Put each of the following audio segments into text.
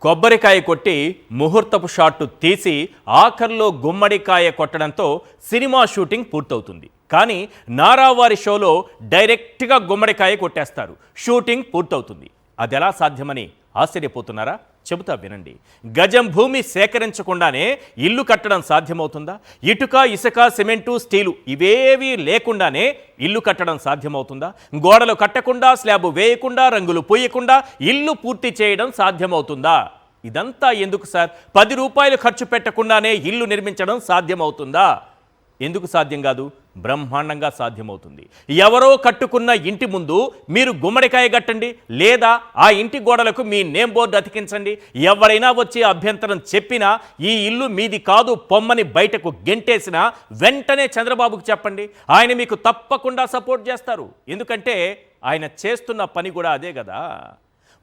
కొబ్బరికాయ కొట్టి ముహూర్తపు షాట్ తీసి ఆఖర్లో గుమ్మడికాయ కొట్టడంతో సినిమా షూటింగ్ పూర్తవుతుంది. కానీ నారావారి షోలో డైరెక్ట్గా గుమ్మడికాయ కొట్టేస్తారు, షూటింగ్ పూర్తవుతుంది. అది ఎలా సాధ్యమని ఆశ్చర్యపోతున్నారా? చెబుతా వినండి. గజం భూమి సేకరించకుండానే ఇల్లు కట్టడం సాధ్యమవుతుందా? ఇటుక, ఇసుక, సిమెంటు, స్టీలు ఇవేవీ లేకుండానే ఇల్లు కట్టడం సాధ్యమవుతుందా? గోడలు కట్టకుండా, స్లాబ్ వేయకుండా, రంగులు పూయకుండా ఇల్లు పూర్తి చేయడం సాధ్యమవుతుందా? ఇదంతా ఎందుకు సార్? 10 రూపాయలు ఖర్చు పెట్టకుండానే ఇల్లు నిర్మించడం సాధ్యమవుతుందా? ఎందుకు సాధ్యం కాదు? బ్రహ్మాండంగా సాధ్యమవుతుంది. ఎవరో కట్టుకున్న ఇంటి ముందు మీరు గుమ్మడికాయ కట్టండి, లేదా ఆ ఇంటి గోడలకు మీ నేమ్ బోర్డు అతికించండి. ఎవరైనా వచ్చి అభ్యంతరం చెప్పినా, ఈ ఇల్లు మీది కాదు పొమ్మని బయటకు గెంటేసినా వెంటనే చంద్రబాబుకు చెప్పండి, ఆయన మీకు తప్పకుండా సపోర్ట్ చేస్తారు. ఎందుకంటే ఆయన చేస్తున్న పని కూడా అదే కదా.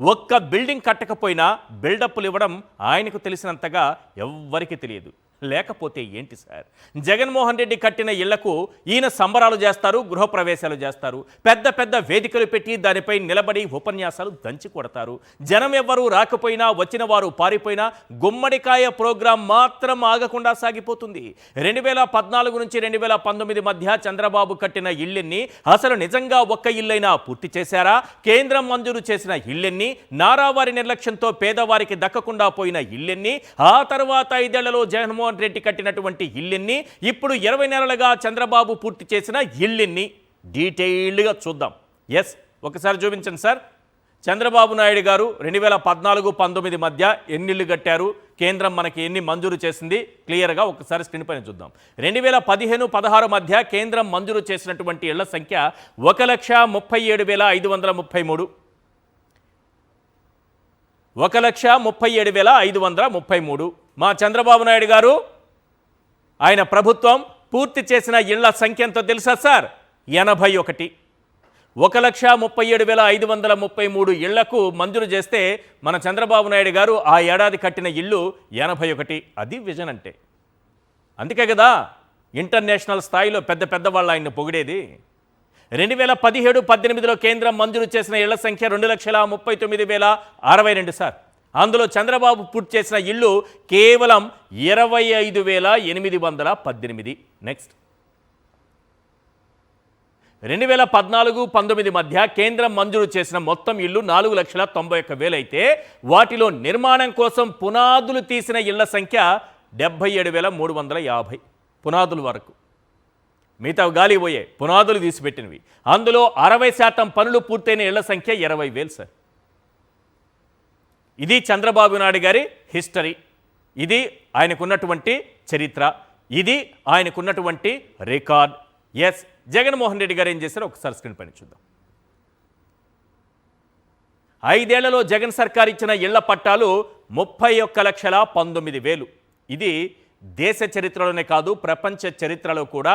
ఒక్క బిల్డింగ్ కట్టకపోయినా బిల్డప్లు ఇవ్వడం ఆయనకు తెలిసినంతగా ఎవ్వరికీ తెలియదు. లేకపోతే ఏంటి సార్? జగన్మోహన్ రెడ్డి కట్టిన ఇళ్లకు ఈయన సంబరాలు చేస్తారు, గృహప్రవేశాలు చేస్తారు, పెద్ద పెద్ద వేదికలు పెట్టి దానిపై నిలబడి ఉపన్యాసాలు దంచి కొడతారు. జనం ఎవ్వరూ రాకపోయినా, వచ్చిన వారు పారిపోయినా గుమ్మడికాయ ప్రోగ్రాం మాత్రం ఆగకుండా సాగిపోతుంది. 2014 నుంచి 2019 మధ్య చంద్రబాబు కట్టిన ఇళ్ళెన్ని? అసలు నిజంగా ఒక్క ఇల్లైనా పూర్తి చేశారా? కేంద్రం మంజూరు చేసిన ఇళ్ళెన్ని? నారావారి నిర్లక్ష్యంతో పేదవారికి దక్కకుండా పోయిన ఇళ్ళెన్ని? ఆ తర్వాత 5 ఏళ్లలో జగన్మోహన్ రెడ్డి కట్టినటువంటి ఇల్లెన్ని? ఇప్పుడు 20 నెలలుగా చంద్రబాబు పూర్తి చేసిన ఇల్లెన్ని? డీటెయిల్డ్గా చూద్దాం. ఎస్, ఒకసారి చూపించండి సార్. చంద్రబాబు నాయుడు గారు 2014-19 మధ్య ఎన్నిళ్ళు కట్టారు, కేంద్రం మనకి ఎన్ని మంజూరు చేసింది, క్లియర్గా ఒకసారి స్క్రీన్ పైన చూద్దాం. 2015-16 మధ్య కేంద్రం మంజూరు చేసినటువంటి ఇళ్ల సంఖ్య 1,37,533. 1,37,533. మా చంద్రబాబు నాయుడు గారు ఆయన ప్రభుత్వం పూర్తి చేసిన ఇళ్ల సంఖ్య ఎంతో తెలుసా సార్? 81. 1,37,533 ఇళ్లకు మంజూరు చేస్తే మన చంద్రబాబు నాయుడు గారు ఆ ఏడాది కట్టిన ఇల్లు 81. అది విజన్ అంటే. అందుకే కదా ఇంటర్నేషనల్ స్థాయిలో పెద్ద పెద్ద వాళ్ళు ఆయన్ని పొగిడేది. 2017-18లో కేంద్రం మంజూరు చేసిన ఇళ్ల సంఖ్య 2,39,062 సార్. అందులో చంద్రబాబు పూర్తి చేసిన ఇల్లు కేవలం 25,818. నెక్స్ట్, 2014-19 మధ్య కేంద్రం మంజూరు చేసిన మొత్తం ఇల్లు 4,91,000 అయితే వాటిలో నిర్మాణం కోసం పునాదులు తీసిన ఇళ్ల సంఖ్య 77,350. పునాదుల వరకు, మిగతా గాలి పోయే పునాదులు తీసిపెట్టినవి. అందులో 60% పనులు పూర్తయిన ఇళ్ల సంఖ్య 20,000 సార్. ఇది చంద్రబాబు నాయుడు గారి హిస్టరీ. ఇది ఆయనకున్నటువంటి చరిత్ర. ఇది ఆయనకున్నటువంటి రికార్డ్. ఎస్, జగన్మోహన్ రెడ్డి గారు ఏం చేశారో ఒకసారి స్క్రీన్ పైన చూద్దాం. 5 ఏళ్లలో జగన్ సర్కార్ ఇచ్చిన ఇళ్ల పట్టాలు 31,19,000. ఇది దేశ చరిత్రలోనే కాదు, ప్రపంచ చరిత్రలో కూడా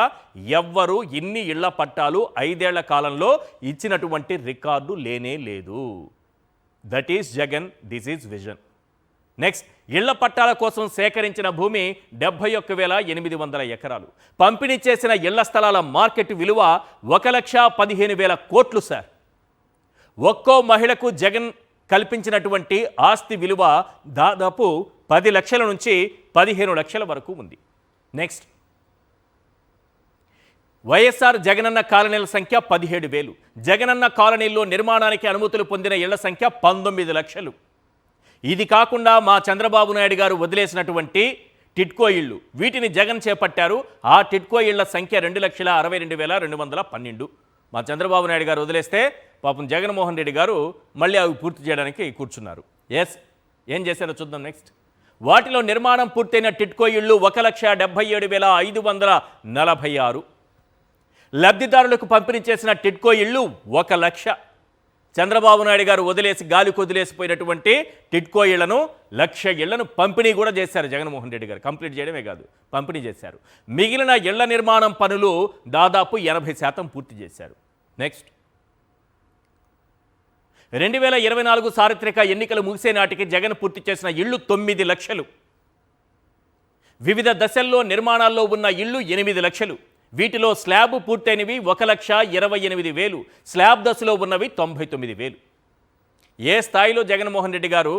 ఎవ్వరూ ఇన్ని ఇళ్ల పట్టాలు 5 ఏళ్ల కాలంలో ఇచ్చినటువంటి రికార్డు లేనే లేదు. That is Jagan, this is vision. Next, ఇళ్ల పట్టాల కోసం సేకరించిన భూమి 71,800 ఎకరాలు. పంపిణీ చేసిన ఇళ్ల స్థలాల మార్కెట్ విలువ 1,15,000 కోట్లు సార్. ఒక్కో మహిళకు జగన్ కల్పించినటువంటి ఆస్తి విలువ దాదాపు 10 లక్షల నుంచి 15 లక్షల వరకు ఉంది. నెక్స్ట్, వైఎస్ఆర్ జగనన్న కాలనీల సంఖ్య 17,000. జగనన్న కాలనీల్లో నిర్మాణానికి అనుమతులు పొందిన ఇళ్ల సంఖ్య 19 లక్షలు. ఇది కాకుండా మా చంద్రబాబు నాయుడు గారు వదిలేసినటువంటి టిడ్కో ఇళ్ళు, వీటిని జగన్ చేపట్టారు. ఆ టిడ్కో ఇళ్ల సంఖ్య 2,62,212. మా చంద్రబాబు నాయుడు గారు వదిలేస్తే పాపం జగన్మోహన్ రెడ్డి గారు మళ్ళీ అవి పూర్తి చేయడానికి కూర్చున్నారు. ఎస్, ఏం చేశారో చూద్దాం. నెక్స్ట్, వాటిలో నిర్మాణం పూర్తయిన టిడ్కో ఇళ్ళు 1,77,546. లబ్ధిదారులకు పంపిణీ చేసిన టిడ్కో ఇళ్ళు 1 లక్ష. చంద్రబాబు నాయుడు గారు వదిలేసి గాలికి వదిలేసిపోయినటువంటి టిడ్కో ఇళ్లను 1,00,000 ఇళ్లను పంపిణీ కూడా చేశారు జగన్మోహన్ రెడ్డి గారు. కంప్లీట్ చేయడమే కాదు, పంపిణీ చేశారు. మిగిలిన ఇళ్ల నిర్మాణం పనులు దాదాపు 80% పూర్తి చేశారు. నెక్స్ట్, 2024 సార్వత్రిక ఎన్నికలు ముగిసే నాటికి జగన్ పూర్తి చేసిన ఇళ్ళు 9 లక్షలు. వివిధ దశల్లో నిర్మాణాల్లో ఉన్న ఇళ్ళు 8 లక్షలు. వీటిలో స్లాబ్ పూర్తయినవి 1,28,000, స్లాబ్ దశలో ఉన్నవి 99,000. ఏ స్థాయిలో జగన్మోహన్ రెడ్డి గారు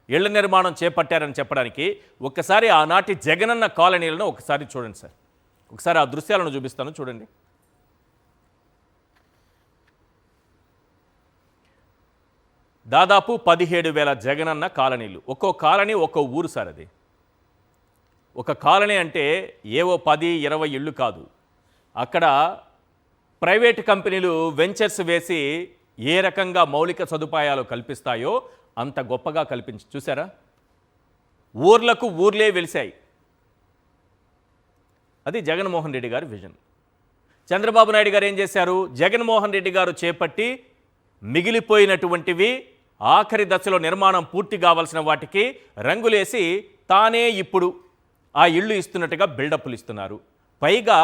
ఇళ్ల నిర్మాణం చేపట్టారని చెప్పడానికి ఒక్కసారి ఆనాటి జగనన్న కాలనీలను ఒకసారి చూడండి సార్. ఒకసారి ఆ దృశ్యాలను చూపిస్తాను, చూడండి. దాదాపు 17,000 జగనన్న కాలనీలు. ఒక్కో కాలనీ ఒక్కో ఊరు సార్. అది ఒక కాలనీ అంటే ఏవో 10-20 ఇళ్ళు కాదు. అక్కడ ప్రైవేట్ కంపెనీలు వెంచర్స్ వేసి ఏ రకంగా మౌలిక సదుపాయాలు కల్పిస్తాయో అంత గొప్పగా కల్పించి చూసారా. ఊర్లకు ఊర్లే వెలిశాయి. అది జగన్మోహన్ రెడ్డి గారి విజన్. చంద్రబాబు నాయుడు గారు ఏం చేశారు? జగన్మోహన్ రెడ్డి గారు చేపట్టి మిగిలిపోయినటువంటివి ఆఖరి దశలో నిర్మాణం పూర్తి కావాల్సిన వాటికి రంగులేసి తానే ఇప్పుడు ఆ ఇళ్ళు ఇస్తున్నట్టుగా బిల్డప్లు ఇస్తున్నారు. పైగా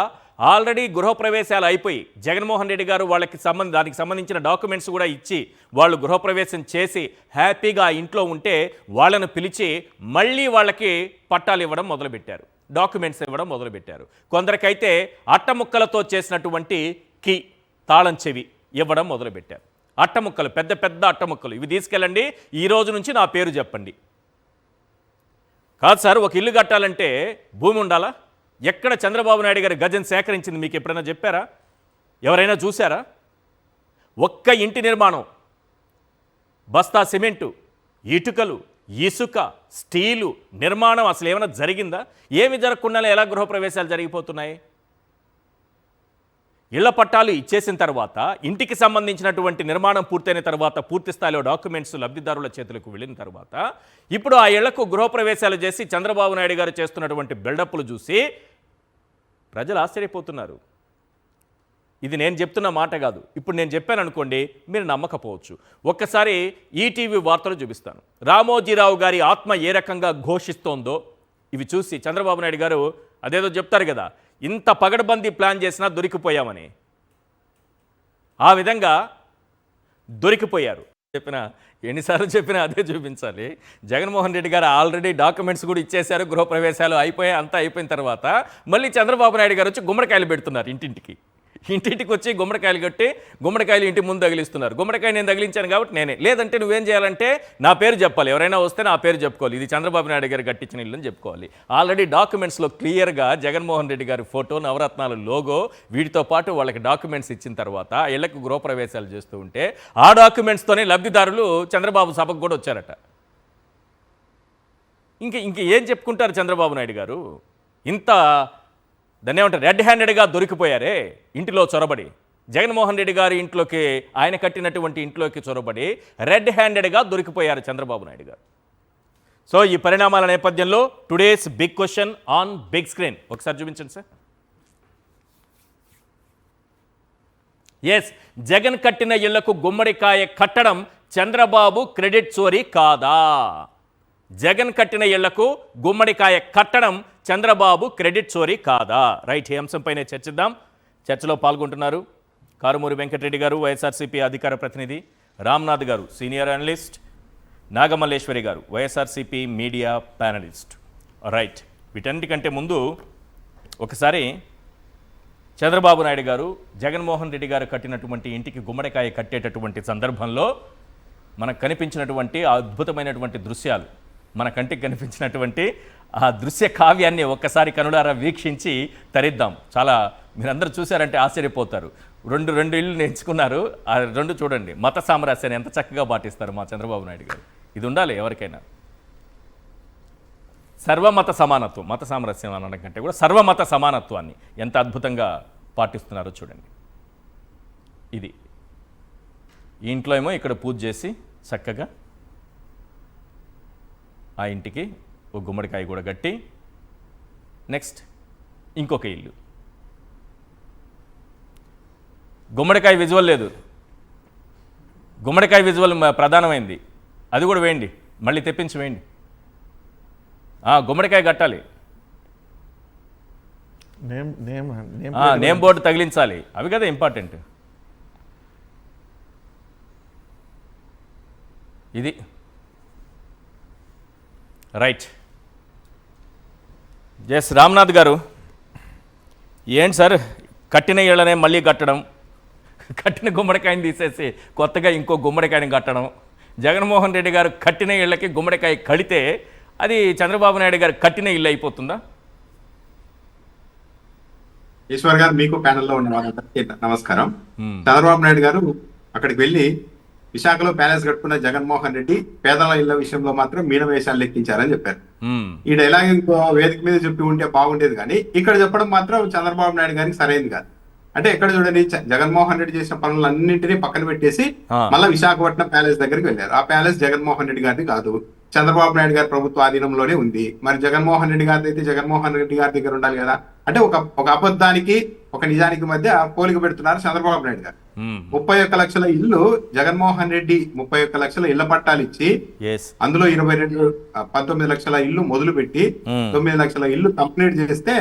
ఆల్రెడీ గృహప్రవేశాలు అయిపోయి జగన్మోహన్ రెడ్డి గారు వాళ్ళకి దానికి సంబంధించిన డాక్యుమెంట్స్ కూడా ఇచ్చి వాళ్ళు గృహప్రవేశం చేసి హ్యాపీగా ఆ ఇంట్లో ఉంటే వాళ్ళను పిలిచి మళ్ళీ వాళ్ళకి పట్టాలు ఇవ్వడం మొదలుపెట్టారు, డాక్యుమెంట్స్ ఇవ్వడం మొదలుపెట్టారు. కొందరికైతే అట్టముక్కలతో చేసినటువంటి కీ తాళం చెవి ఇవ్వడం మొదలుపెట్టారు. అట్టముక్కలు, పెద్ద పెద్ద అట్టముక్కలు, ఇవి తీసుకెళ్ళండి, ఈ రోజు నుంచి నా పేరు చెప్పండి. కాదు సార్, ఒక ఇల్లు కట్టాలంటే భూమి ఉండాలా? ఎక్కడ చంద్రబాబు నాయుడు గారి గజం సేకరించింది మీకు ఎప్పుడైనా చెప్పారా? ఎవరైనా చూశారా? ఒక్క ఇంటి నిర్మాణం, బస్తా సిమెంటు, ఇటుకలు, ఇసుక, స్టీలు నిర్మాణం అసలు ఏమైనా జరిగిందా? ఏమి జరగకుండానే ఎలా గృహప్రవేశాలు జరిగిపోతున్నాయి? ఇళ్ల పట్టాలు ఇచ్చేసిన తర్వాత, ఇంటికి సంబంధించినటువంటి నిర్మాణం పూర్తయిన తర్వాత, పూర్తి స్థాయిలో డాక్యుమెంట్స్ లబ్ధిదారుల చేతులకు వెళ్ళిన తర్వాత, ఇప్పుడు ఆ ఇళ్లకు గృహప్రవేశాలు చేసి చంద్రబాబు నాయుడు గారు చేస్తున్నటువంటి బిల్డప్లు చూసి ప్రజలు ఆశ్చర్యపోతున్నారు. ఇది నేను చెప్తున్న మాట కాదు. ఇప్పుడు నేను చెప్పాను అనుకోండి, మీరు నమ్మకపోవచ్చు. ఒక్కసారి ఈటీవీ వార్తలు చూపిస్తాను. రామోజీరావు గారి ఆత్మ ఏ రకంగా ఘోషిస్తోందో ఇవి చూసి చంద్రబాబు నాయుడు గారు అదేదో చెప్తారు కదా, ఇంత పగడబందీ ప్లాన్ చేసినా దొరికిపోయామని, ఆ విధంగా దొరికిపోయారు. ఎన్నిసార్లు చెప్పినా అదే చూపించాలి. జగన్మోహన్ రెడ్డి గారు ఆల్రెడీ డాక్యుమెంట్స్ కూడా ఇచ్చేశారు, గృహప్రవేశాలు అయిపోయాయి, అంతా అయిపోయిన తర్వాత మళ్ళీ చంద్రబాబు నాయుడు గారు వచ్చి గుమ్మడికాయలు పెడుతున్నారు. ఇంటింటికి వచ్చి గుమ్మడికాయలు కట్టి గుమ్మడికాయలు ఇంటి ముందు తగిలిస్తున్నారు. గుమ్మడికాయ నేను తగిలించాను కాబట్టి నేనే, లేదంటే నువ్వేం చేయాలంటే నా పేరు చెప్పాలి, ఎవరైనా వస్తే నా పేరు చెప్పుకోవాలి, ఇది చంద్రబాబు నాయుడు గారు కట్టించిన ఇల్లు అని చెప్పుకోవాలి. ఆల్రెడీ డాక్యుమెంట్స్లో క్లియర్గా జగన్మోహన్ రెడ్డి గారి ఫోటో, నవరత్నాల లోగో, వీటితో పాటు వాళ్ళకి డాక్యుమెంట్స్ ఇచ్చిన తర్వాత ఇళ్లకు గృహప్రవేశాలు చేస్తూ ఉంటే ఆ డాక్యుమెంట్స్తోనే లబ్ధిదారులు చంద్రబాబు సభకు కూడా వచ్చారట. ఇంక ఏం చెప్పుకుంటారు చంద్రబాబు నాయుడు గారు? ఇంత దాన్ని ఏమంటారు, రెడ్ హ్యాండెడ్గా దొరికిపోయారే ఇంటిలో చొరబడి. జగన్మోహన్ రెడ్డి గారి ఇంట్లోకి, ఆయన కట్టినటువంటి ఇంట్లోకి చొరబడి రెడ్ హ్యాండెడ్గా దొరికిపోయారు చంద్రబాబు నాయుడు గారు. సో ఈ పరిణామాల నేపథ్యంలో today's big question on big screen ఒకసారి చూపించండి సార్. ఎస్, జగన్ కట్టిన ఇళ్లకు గుమ్మడికాయ కట్టడం చంద్రబాబు క్రెడిట్ చోరీ కాదా? జగన్ కట్టిన ఇళ్లకు గుమ్మడికాయ కట్టడం చంద్రబాబు క్రెడిట్ చోరీ కాదా? రైట్, ఈ అంశంపైనే చర్చిద్దాం. చర్చలో పాల్గొంటున్నారు కారుమూరి వెంకటరెడ్డి గారు, వైఎస్ఆర్సీపీ అధికార ప్రతినిధి, రామ్నాథ్ గారు, సీనియర్ అనలిస్ట్, నాగమల్లేశ్వరి గారు, వైఎస్ఆర్సీపీ మీడియా ప్యానలిస్ట్. రైట్, వీటన్నిటికంటే ముందు ఒకసారి చంద్రబాబు నాయుడు గారు జగన్మోహన్ రెడ్డి గారు కట్టినటువంటి ఇంటికి గుమ్మడికాయ కట్టేటటువంటి సందర్భంలో మనకు కనిపించినటువంటి అద్భుతమైనటువంటి దృశ్యాలు, మన కంటికి కనిపించినటువంటి ఆ దృశ్య కావ్యాన్ని ఒక్కసారి కనులారా వీక్షించి తరిద్దాం. చాలా మీరందరూ చూశారంటే ఆశ్చర్యపోతారు. రెండు ఇళ్ళు ఎంచుకున్నారు, ఆ రెండు చూడండి. మత సామరస్యాన్ని ఎంత చక్కగా పాటిస్తారు మా చంద్రబాబు నాయుడు గారు. ఇది ఉండాలి ఎవరికైనా. సర్వమత సమానత్వం, మత సామరస్యం అనడం కంటే కూడా సర్వమత సమానత్వాన్ని ఎంత అద్భుతంగా పాటిస్తున్నారో చూడండి. ఇది ఈ ఇంట్లో ఏమో ఇక్కడ పూజ చేసి చక్కగా ఆ ఇంటికి ఒక గుమ్మడికాయ కూడా కట్టి, నెక్స్ట్ ఇంకొక ఇల్లు. గుమ్మడికాయ విజువల్ లేదు, గుమ్మడికాయ విజువల్ ప్రధానమైంది, అది కూడా వేయండి, మళ్ళీ తెప్పించి వేయండి. గుమ్మడికాయ కట్టాలి, నేమ్ బోర్డు తగిలించాలి, అవి కదా ఇంపార్టెంట్. ఇది రైట్. ఎస్, రామ్నాథ్ గారు, ఏంటి సార్ కట్టిన ఇళ్ళనే మళ్ళీ కట్టడం, కట్టిన గుమ్మడికాయని తీసేసి కొత్తగా ఇంకో గుమ్మడికాయని కట్టడం, జగన్మోహన్ రెడ్డి గారు కట్టిన ఇళ్ళకి గుమ్మడికాయ కడితే అది చంద్రబాబు నాయుడు గారు కట్టిన ఇల్లు అయిపోతుందా? ఈశ్వర్ గారు, మీకు ప్యానెల్లో ఉన్న వాళ్ళందరికీ నమస్కారం. చంద్రబాబు నాయుడు గారు అక్కడికి వెళ్లి విశాఖలో ప్యాలెస్ కట్టుకున్న జగన్మోహన్ రెడ్డి పేదల ఇళ్ల విషయంలో మాత్రం మీనవేషాలు లెక్కించారని చెప్పారు. ఈ డైలాగ్ ఇంకో వేదిక మీద చెప్పి ఉంటే బాగుండేది, కానీ ఇక్కడ చెప్పడం మాత్రం చంద్రబాబు నాయుడు గారికి సరైనది కాదు. అంటే ఎక్కడ చూడండి, జగన్మోహన్ రెడ్డి చేసిన పనులన్నింటినీ పక్కన పెట్టేసి మళ్ళీ విశాఖపట్నం ప్యాలెస్ దగ్గరికి వెళ్ళారు. ఆ ప్యాలెస్ జగన్మోహన్ రెడ్డి గారిది కాదు, చంద్రబాబు నాయుడు గారి ప్రభుత్వ ఆధీనంలోనే ఉంది. మరి జగన్మోహన్ రెడ్డి గారి అయితే జగన్మోహన్ రెడ్డి గారి దగ్గర ఉండాలి కదా. అంటే ఒక అబద్ధానికి ఒక నిజానికి మధ్య పోలిక పెడుతున్నారు చంద్రబాబు నాయుడు గారు. 31 లక్షల ఇల్లు జగన్మోహన్ రెడ్డి 31 లక్షల ఇళ్ల పట్టాలు ఇచ్చి అందులో 19 లక్షల ఇల్లు మొదలు పెట్టి 9 లక్షల ఇల్లు కంప్లీట్ చేస్తే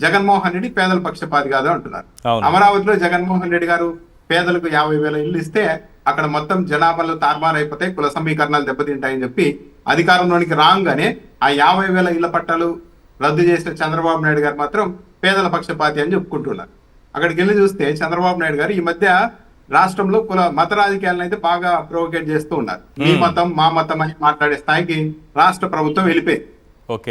జగన్మోహన్ రెడ్డి పేదల పక్షపాతి కాదు అంటున్నారు. అమరావతిలో జగన్మోహన్ రెడ్డి గారు పేదలకు 50,000 ఇల్లు ఇస్తే అక్కడ మొత్తం జనాభాలో తారుమారైపోతాయి, కుల సమీకరణాలు దెబ్బతింటాయని చెప్పి అధికారంలోనికి రాగానే ఆ 50,000 ఇళ్ల పట్టాలు రద్దు చేసిన చంద్రబాబు నాయుడు గారు మాత్రం పేదల పక్షపాతి అని చెప్పుకుంటున్నారు. అక్కడికి వెళ్ళి చూస్తే చంద్రబాబు నాయుడు గారు ఈ మధ్య రాష్ట్రంలో మత రాజకీయాలను అయితే బాగా ప్రొవోకేట్ చేస్తూ ఉన్నారు. మీ మతం మా మతం అని మాట్లాడే స్థాయికి రాష్ట్ర ప్రభుత్వం వెళ్ళిపోయింది.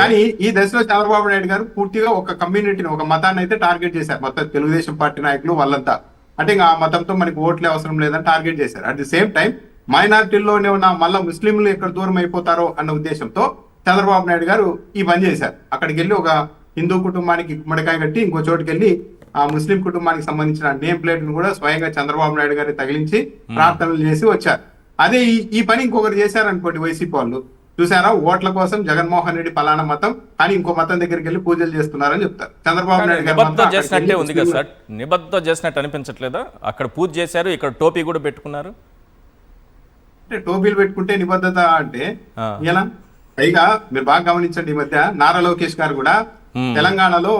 కానీ ఈ దశలో చంద్రబాబు నాయుడు గారు పూర్తిగా ఒక కమ్యూనిటీని, ఒక మతాన్ని అయితే టార్గెట్ చేశారు. మొత్తం తెలుగుదేశం పార్టీ నాయకులు వాళ్ళంతా, అంటే ఇంకా ఆ మతంతో మనకి ఓట్లే అవసరం లేదని టార్గెట్ చేశారు. అట్ ది సేమ్ టైం మైనారిటీల్లోనే ఉన్న మళ్ళా ముస్లింలు ఎక్కడ దూరం అయిపోతారో అన్న ఉద్దేశంతో చంద్రబాబు నాయుడు గారు ఈ పని చేశారు. అక్కడికి వెళ్ళి ఒక హిందూ కుటుంబానికి గుమ్మడికాయ కట్టి ఇంకో చోటుకి వెళ్ళి ఆ ముస్లిం కుటుంబానికి సంబంధించిన నేమ్ ప్లేట్ ను కూడా స్వయంగా చంద్రబాబు నాయుడు గారి తగిలించి ప్రార్థనలు చేసి వచ్చారు. అదే ఈ పని ఇంకొకరు చేశారనుకోండి, వైసీపీ వాళ్ళు, చూసారా ఓట్ల కోసం జగన్మోహన్ రెడ్డి పలానా మతం కానీ ఇంకో మతం దగ్గరికి వెళ్ళి పూజలు చేస్తున్నారని చెప్తారు. చంద్రబాబు నాయుడు గారు చేసినట్టే ఉంది కదా సార్, నిబద్ధత చేసినట్టు అనిపించట్లేదా? అక్కడ పూజ చేశారు, ఇక్కడ టోపీ కూడా పెట్టుకున్నారు. అంటే టోపీలు పెట్టుకుంటే నిబద్ధత అంటే ఎలా? పైగా మీరు బాగా గమనించండి, ఈ మధ్య నారా లోకేష్ గారు కూడా తెలంగాణలో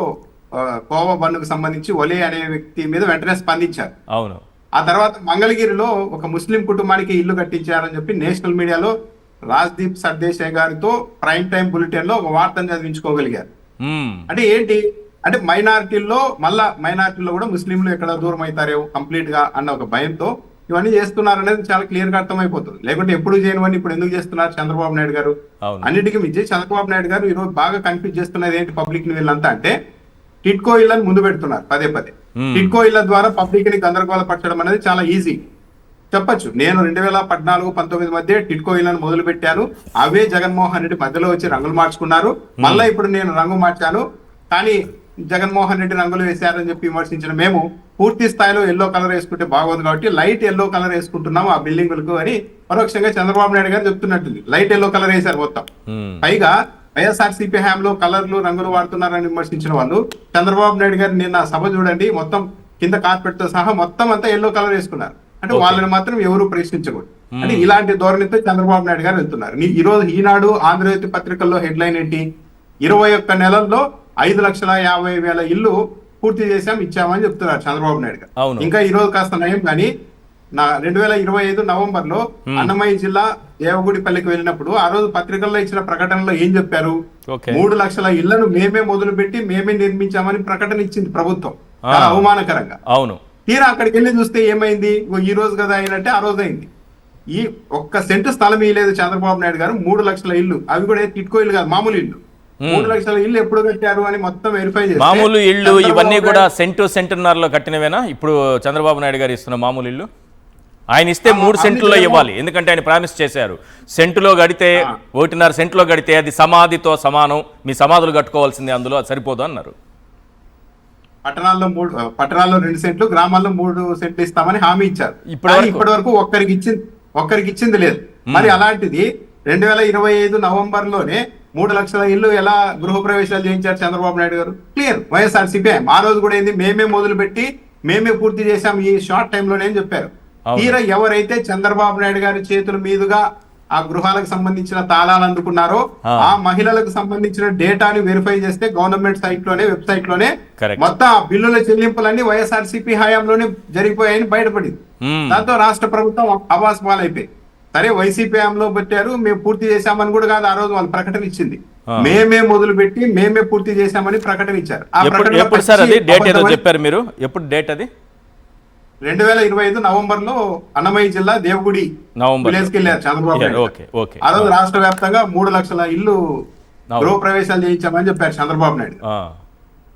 కోవా బండ్కు సంబంధించి ఒలే అనే వ్యక్తి మీద వెంటనే స్పందించారు. అవును. ఆ తర్వాత మంగళగిరిలో ఒక ముస్లిం కుటుంబానికి ఇల్లు కట్టించారని చెప్పి నేషనల్ మీడియాలో రాజ్దీప్ సర్దేశాయ్ గారితో ప్రైమ్ టైం బులెటిన్ లో ఒక వార్తను చదివించుకోగలిగారు. అంటే ఏంటి అంటే మైనారిటీలో కూడా ముస్లింలు ఎక్కడ దూరం అవుతారో కంప్లీట్ గా అన్న ఒక భయంతో ఇవన్నీ చేస్తున్నారు అనేది చాలా క్లియర్ గా అర్థమైపోతుంది. లేకుంటే ఎప్పుడు చేయనివన్నీ ఇప్పుడు ఎందుకు చేస్తున్నారు చంద్రబాబు నాయుడు గారు? అన్నిటికీ మించి చంద్రబాబు నాయుడు గారు ఈరోజు బాగా కన్ఫ్యూజ్ చేస్తున్నది ఏంటి పబ్లిక్ ని వీళ్ళంతా అంటే టిట్కో ఇళ్లను ముందు పెడుతున్నారు పదే. టిట్కో ఇళ్ల ద్వారా పబ్లిక్ ని గందరగోళపరచడం అనేది చాలా ఈజీ చెప్పొచ్చు. నేను 2014-19 మధ్య టిట్కో ఇళ్లను మొదలు పెట్టాను, అవే జగన్మోహన్ రెడ్డి మధ్యలో వచ్చి రంగులు మార్చుకున్నారు, మళ్ళీ ఇప్పుడు నేను రంగు మార్చాను కానీ జగన్మోహన్ రెడ్డి రంగులు వేశారని చెప్పి విమర్శించిన మేము పూర్తి స్థాయిలో ఎల్లో కలర్ వేసుకుంటే బాగోదు కాబట్టి లైట్ ఎల్లో కలర్ వేసుకుంటున్నాము ఆ బిల్డింగులకు అని పరోక్షంగా చంద్రబాబు నాయుడు గారు చెప్తున్నట్టుంది. లైట్ ఎల్లో కలర్ వేశారు మొత్తం. పైగా వైఎస్ఆర్సీపీ హయాంలో కలర్లు రంగులు వాడుతున్నారని విమర్శించిన వాళ్ళు చంద్రబాబు నాయుడు గారు నిన్న సభ చూడండి, మొత్తం కింద కార్పెట్ తో సహా మొత్తం అంతా ఎల్లో కలర్ వేసుకున్నారు. అంటే వాళ్ళని మాత్రం ఎవరు ప్రశ్నించకూడదు. అంటే ఇలాంటి ధోరణితో చంద్రబాబు నాయుడు గారు వెళ్తున్నారు. ఈ రోజు ఈనాడు ఆంధ్రజ్యోతి పత్రికల్లో హెడ్లైన్ ఏంటి? 21 నెలల్లో 5,50,000 ఇల్లు పూర్తి చేశాం ఇచ్చామని చెప్తున్నారు చంద్రబాబు నాయుడు గారు. ఇంకా ఈ రోజు కాస్త నయం, కానీ 2025 నవంబర్లో అన్నమయ్య జిల్లా దేవగుడిపల్లికి వెళ్ళినప్పుడు ఆ రోజు పత్రికల్లో ఇచ్చిన ప్రకటనలో ఏం చెప్పారు? 3 లక్షల ఇళ్లను మేమే మొదలు పెట్టి మేమే నిర్మించామని ప్రకటన ఇచ్చింది ప్రభుత్వం, చాలా అవమానకరంగా. అవును. తీరా అక్కడికి వెళ్ళి చూస్తే ఏమైంది? ఈ రోజు కదా అయినట్టే ఆ రోజు అయింది. ఈ 1 సెంటు స్థలం ఇవ్వలేదు చంద్రబాబు నాయుడు గారు. 3 లక్షల ఇల్లు, అవి కూడా టిట్కో ఇల్లు కాదు, మామూలు ఇల్లు. 3 లక్షల ఇల్లు ఎప్పుడు కట్టారు అని మొత్తం వెరిఫై చేసి మామూలు ఇల్లు ఇవన్నీ కూడా సెంటున్నరలో కట్టినవేనా ఇప్పుడు చంద్రబాబు నాయుడు గారు ఇస్తున్న మామూలు ఇల్లు? ఆయన ఇస్తే 3 సెంట్లలో ఇవ్వాలి, ఎందుకంటే ఆయన ప్రామిస్ చేశారు. సెంటులో గడితే 1.5 సెంట్లో గడితే అది సమాధితో సమానం, మీ సమాధులు కట్టుకోవాల్సిందే, అందులో అది సరిపోదు అన్నారు. పట్టణాల్లో 2 సెంట్లు, గ్రామాల్లో 3 సెంట్లు ఇస్తామని హామీ ఇచ్చారు. ఇప్పటి వరకు ఒక్కరికి ఇచ్చింది లేదు. మరి అలాంటిది 2025 నవంబర్ లోనే 3 లక్షల ఇల్లు ఎలా గృహ ప్రవేశాలు చేయించారు చంద్రబాబు నాయుడు గారు? క్లియర్. వైఎస్ఆర్సీపీ ఆ రోజు కూడా ఏంది, మేమే మొదలు పెట్టి మేమే పూర్తి చేశాం ఈ షార్ట్ టైమ్ లోనే అని చెప్పారు. తీరా ఎవరైతే చంద్రబాబు నాయుడు గారి చేతుల మీదుగా ఆ గృహాలకు సంబంధించిన తాళాలు అందుకున్నారో ఆ మహిళలకు సంబంధించిన డేటాని వెరిఫై చేస్తే గవర్నమెంట్ సైట్ లోనే, వెబ్సైట్ లోనే మొత్తం ఆ బిల్లుల చెల్లింపులన్నీ వైఎస్ఆర్సీపీ హయాంలోనే జరిగిపోయాయని బయటపడింది. దాంతో రాష్ట్ర ప్రభుత్వం అవాస్ పాలైపోయి, సరే వైసీపీ హయాంలో పెట్టారు మేము పూర్తి చేశామని కూడా కాదు, ఆ రోజు వాళ్ళు ప్రకటన ఇచ్చింది, మేమే మొదలు పెట్టి మేమే పూర్తి చేశామని ప్రకటన ఇచ్చారు. ఎప్పుడు సార్ అది డేట్ ఏదో చెప్పారు మీరు? ఎప్పుడు డేట్ అది? 2025 నవంబర్ లో అన్నమయ్య జిల్లా దేవగుడి విలేజ్ కి వెళ్ళారు చంద్రబాబు నాయుడు. ఆ రోజు రాష్ట్ర వ్యాప్తంగా 3 లక్షల ఇల్లు గృహ ప్రవేశాలు చేయించామని చెప్పారు చంద్రబాబు నాయుడు.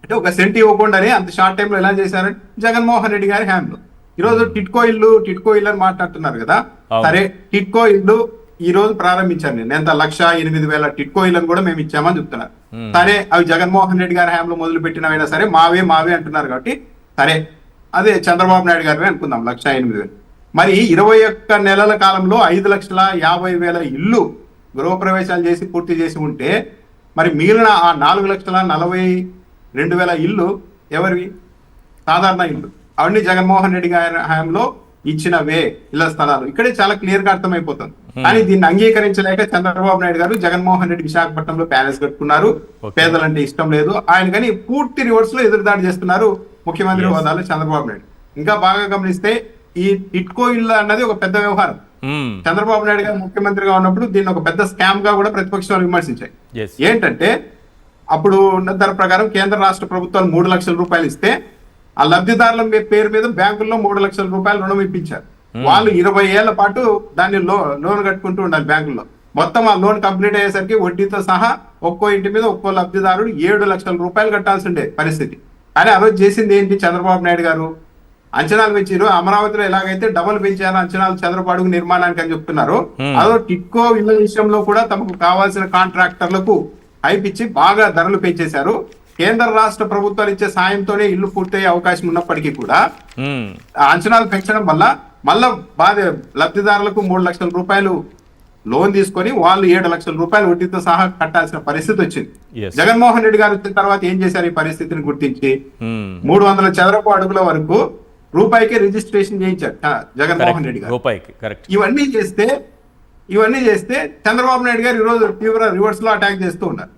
అంటే ఒక సెంట్ ఇవ్వకుండానే అంత షార్ట్ టైం లో ఎలా చేశారంటే జగన్మోహన్ రెడ్డి గారి హ్యాండ్లో. ఈ రోజు టిట్కో ఇల్లు అని మాట్లాడుతున్నారు కదా. సరే, టిట్కో ఇల్లు ఈ రోజు ప్రారంభించాను నేను. ఎంత 1,08,000 టిట్కో ఇళ్లను కూడా మేము ఇచ్చామని చెప్తున్నారు. సరే, అవి జగన్మోహన్ రెడ్డి గారి హ్యాండ్లో మొదలు పెట్టినవైనా సరే మావే అంటున్నారు కాబట్టి సరే అదే చంద్రబాబు నాయుడు గారివే అనుకుందాం 1,08,000. మరి 21 నెలల కాలంలో 5,50,000 ఇల్లు గృహప్రవేశాలు చేసి పూర్తి చేసి ఉంటే మరి మిగిలిన ఆ 4,42,000 ఇల్లు ఎవరివి? సాధారణ ఇల్లు. అవన్నీ జగన్మోహన్ రెడ్డి గారి హయాంలో ఇచ్చినవే ఇళ్ల స్థలాలు. ఇక్కడే చాలా క్లియర్ గా అర్థమైపోతుంది. కానీ దీన్ని అంగీకరించలేక చంద్రబాబు నాయుడు గారు జగన్మోహన్ రెడ్డి విశాఖపట్నంలో ప్యాలెస్ కట్టుకున్నారు. పేదలంటే ఇష్టం లేదు ఆయన, కానీ పూర్తి రివర్స్ లో ఎదురుదాడి చేస్తున్నారు ముఖ్యమంత్రి హోదాలో చంద్రబాబు నాయుడు. ఇంకా బాగా గమనిస్తే ఈ టిట్కో ఇల్లు అన్నది ఒక పెద్ద వ్యవహారం. చంద్రబాబు నాయుడు గారు ముఖ్యమంత్రిగా ఉన్నప్పుడు దీన్ని ఒక పెద్ద స్కామ్ గా కూడా ప్రతిపక్షాలు విమర్శించాయి. ఏంటంటే అప్పుడు ఉన్న ధర ప్రకారం కేంద్ర రాష్ట్ర ప్రభుత్వాలు 3 లక్షల రూపాయలు ఇస్తే ఆ లబ్ధిదారుల పేరు మీద బ్యాంకుల్లో 3 లక్షల రూపాయలు రుణం ఇప్పించారు. వాళ్ళు 20 ఏళ్ల పాటు దాన్ని లోన్ కట్టుకుంటూ ఉండాలి బ్యాంకుల్లో. మొత్తం ఆ లోన్ కంప్లీట్ అయ్యేసరికి వడ్డీతో సహా ఒక్కో ఇంటి మీద ఒక్కో లబ్ధిదారుడు 7 లక్షల రూపాయలు కట్టాల్సి ఉండే పరిస్థితి. కానీ ఆ రోజు చేసింది ఏంటి చంద్రబాబు నాయుడు గారు? అంచనాలు పెంచారు. అమరావతిలో ఎలాగైతే డబుల్ పెంచారో అంచనాలు చంద్రబాబు అడుగు నిర్మాణానికి అని చెప్తున్నారు. అదో టిట్కో ఇళ్ల విషయంలో కూడా తమకు కావాల్సిన కాంట్రాక్టర్లకు హైపిచ్చి బాగా ధరలు పెంచేశారు. కేంద్ర రాష్ట్ర ప్రభుత్వాలు ఇచ్చే సాయంతోనే ఇల్లు పూర్తయ్యే అవకాశం ఉన్నప్పటికీ కూడా అంచనాలు పెంచడం వల్ల మళ్ళా లబ్ధిదారులకు 3 లక్షల రూపాయలు లోన్ తీసుకొని వాళ్ళు 7 లక్షల రూపాయలు వడ్డీతో సహా కట్టాల్సిన పరిస్థితి వచ్చింది. జగన్మోహన్ రెడ్డి గారు వచ్చిన తర్వాత ఏం చేశారు? ఈ పరిస్థితిని గుర్తించి 300 చదరపు అడుగుల వరకు రూపాయికి రిజిస్ట్రేషన్ చేయించారు జగన్మోహన్ రెడ్డి గారు. ఇవన్నీ చేస్తే చంద్రబాబు నాయుడు గారు ఈరోజు తీవ్ర రివర్స్ లో అటాక్ చేస్తూ ఉన్నారు.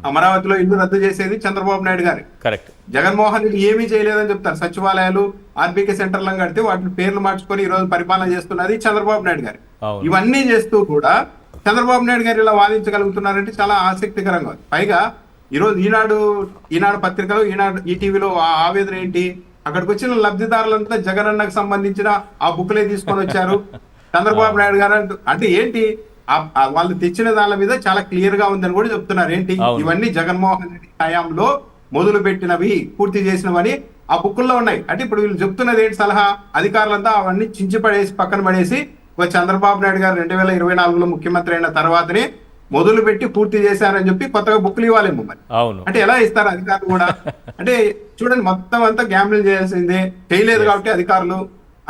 అమరావతిలో ఇల్లు రద్దు చేసేది చంద్రబాబు నాయుడు గారు. జగన్మోహన్ రెడ్డి ఏమీ చేయలేదని చెప్తారు. సచివాలయాలు ఆర్బీకే సెంటర్లను కడితే వాటిని పేర్లు మార్చుకొని ఈ రోజు పరిపాలన చేస్తున్నది చంద్రబాబు నాయుడు గారు. ఇవన్నీ చేస్తూ కూడా చంద్రబాబు నాయుడు గారు ఇలా వాదించగలుగుతున్నారంటే చాలా ఆసక్తికరంగా ఉంది. పైగా ఈరోజు ఈనాడు పత్రికలో ఈటీవీలో ఆవేదన ఏంటి? అక్కడికి వచ్చిన లబ్ధిదారులంతా జగనన్నకు సంబంధించిన ఆ బుక్లే తీసుకొని వచ్చారు చంద్రబాబు నాయుడు గారు. అంటే ఏంటి? వాళ్ళు తెచ్చిన దాని మీద చాలా క్లియర్ గా ఉందని కూడా చెప్తున్నారు. ఏంటి? ఇవన్నీ జగన్మోహన్ రెడ్డి హయాంలో మొదలు పెట్టినవి, పూర్తి చేసినవని ఆ బుక్కుల్లో ఉన్నాయి. అంటే ఇప్పుడు వీళ్ళు చెప్తున్నది ఏంటి సలహా? అధికారులంతా అవన్నీ చించి పడేసి పక్కన పడేసి చంద్రబాబు నాయుడు గారు 2024లో ముఖ్యమంత్రి అయిన తర్వాతనే మొదలు పెట్టి పూర్తి చేశారని చెప్పి కొత్తగా బుక్లు ఇవ్వాలేమో మరి. అంటే ఎలా ఇస్తారు అధికారులు కూడా? అంటే చూడండి, మొత్తం అంతా గ్యాంబ్లింగ్ చేయాల్సిందే, చేయలేదు కాబట్టి అధికారులు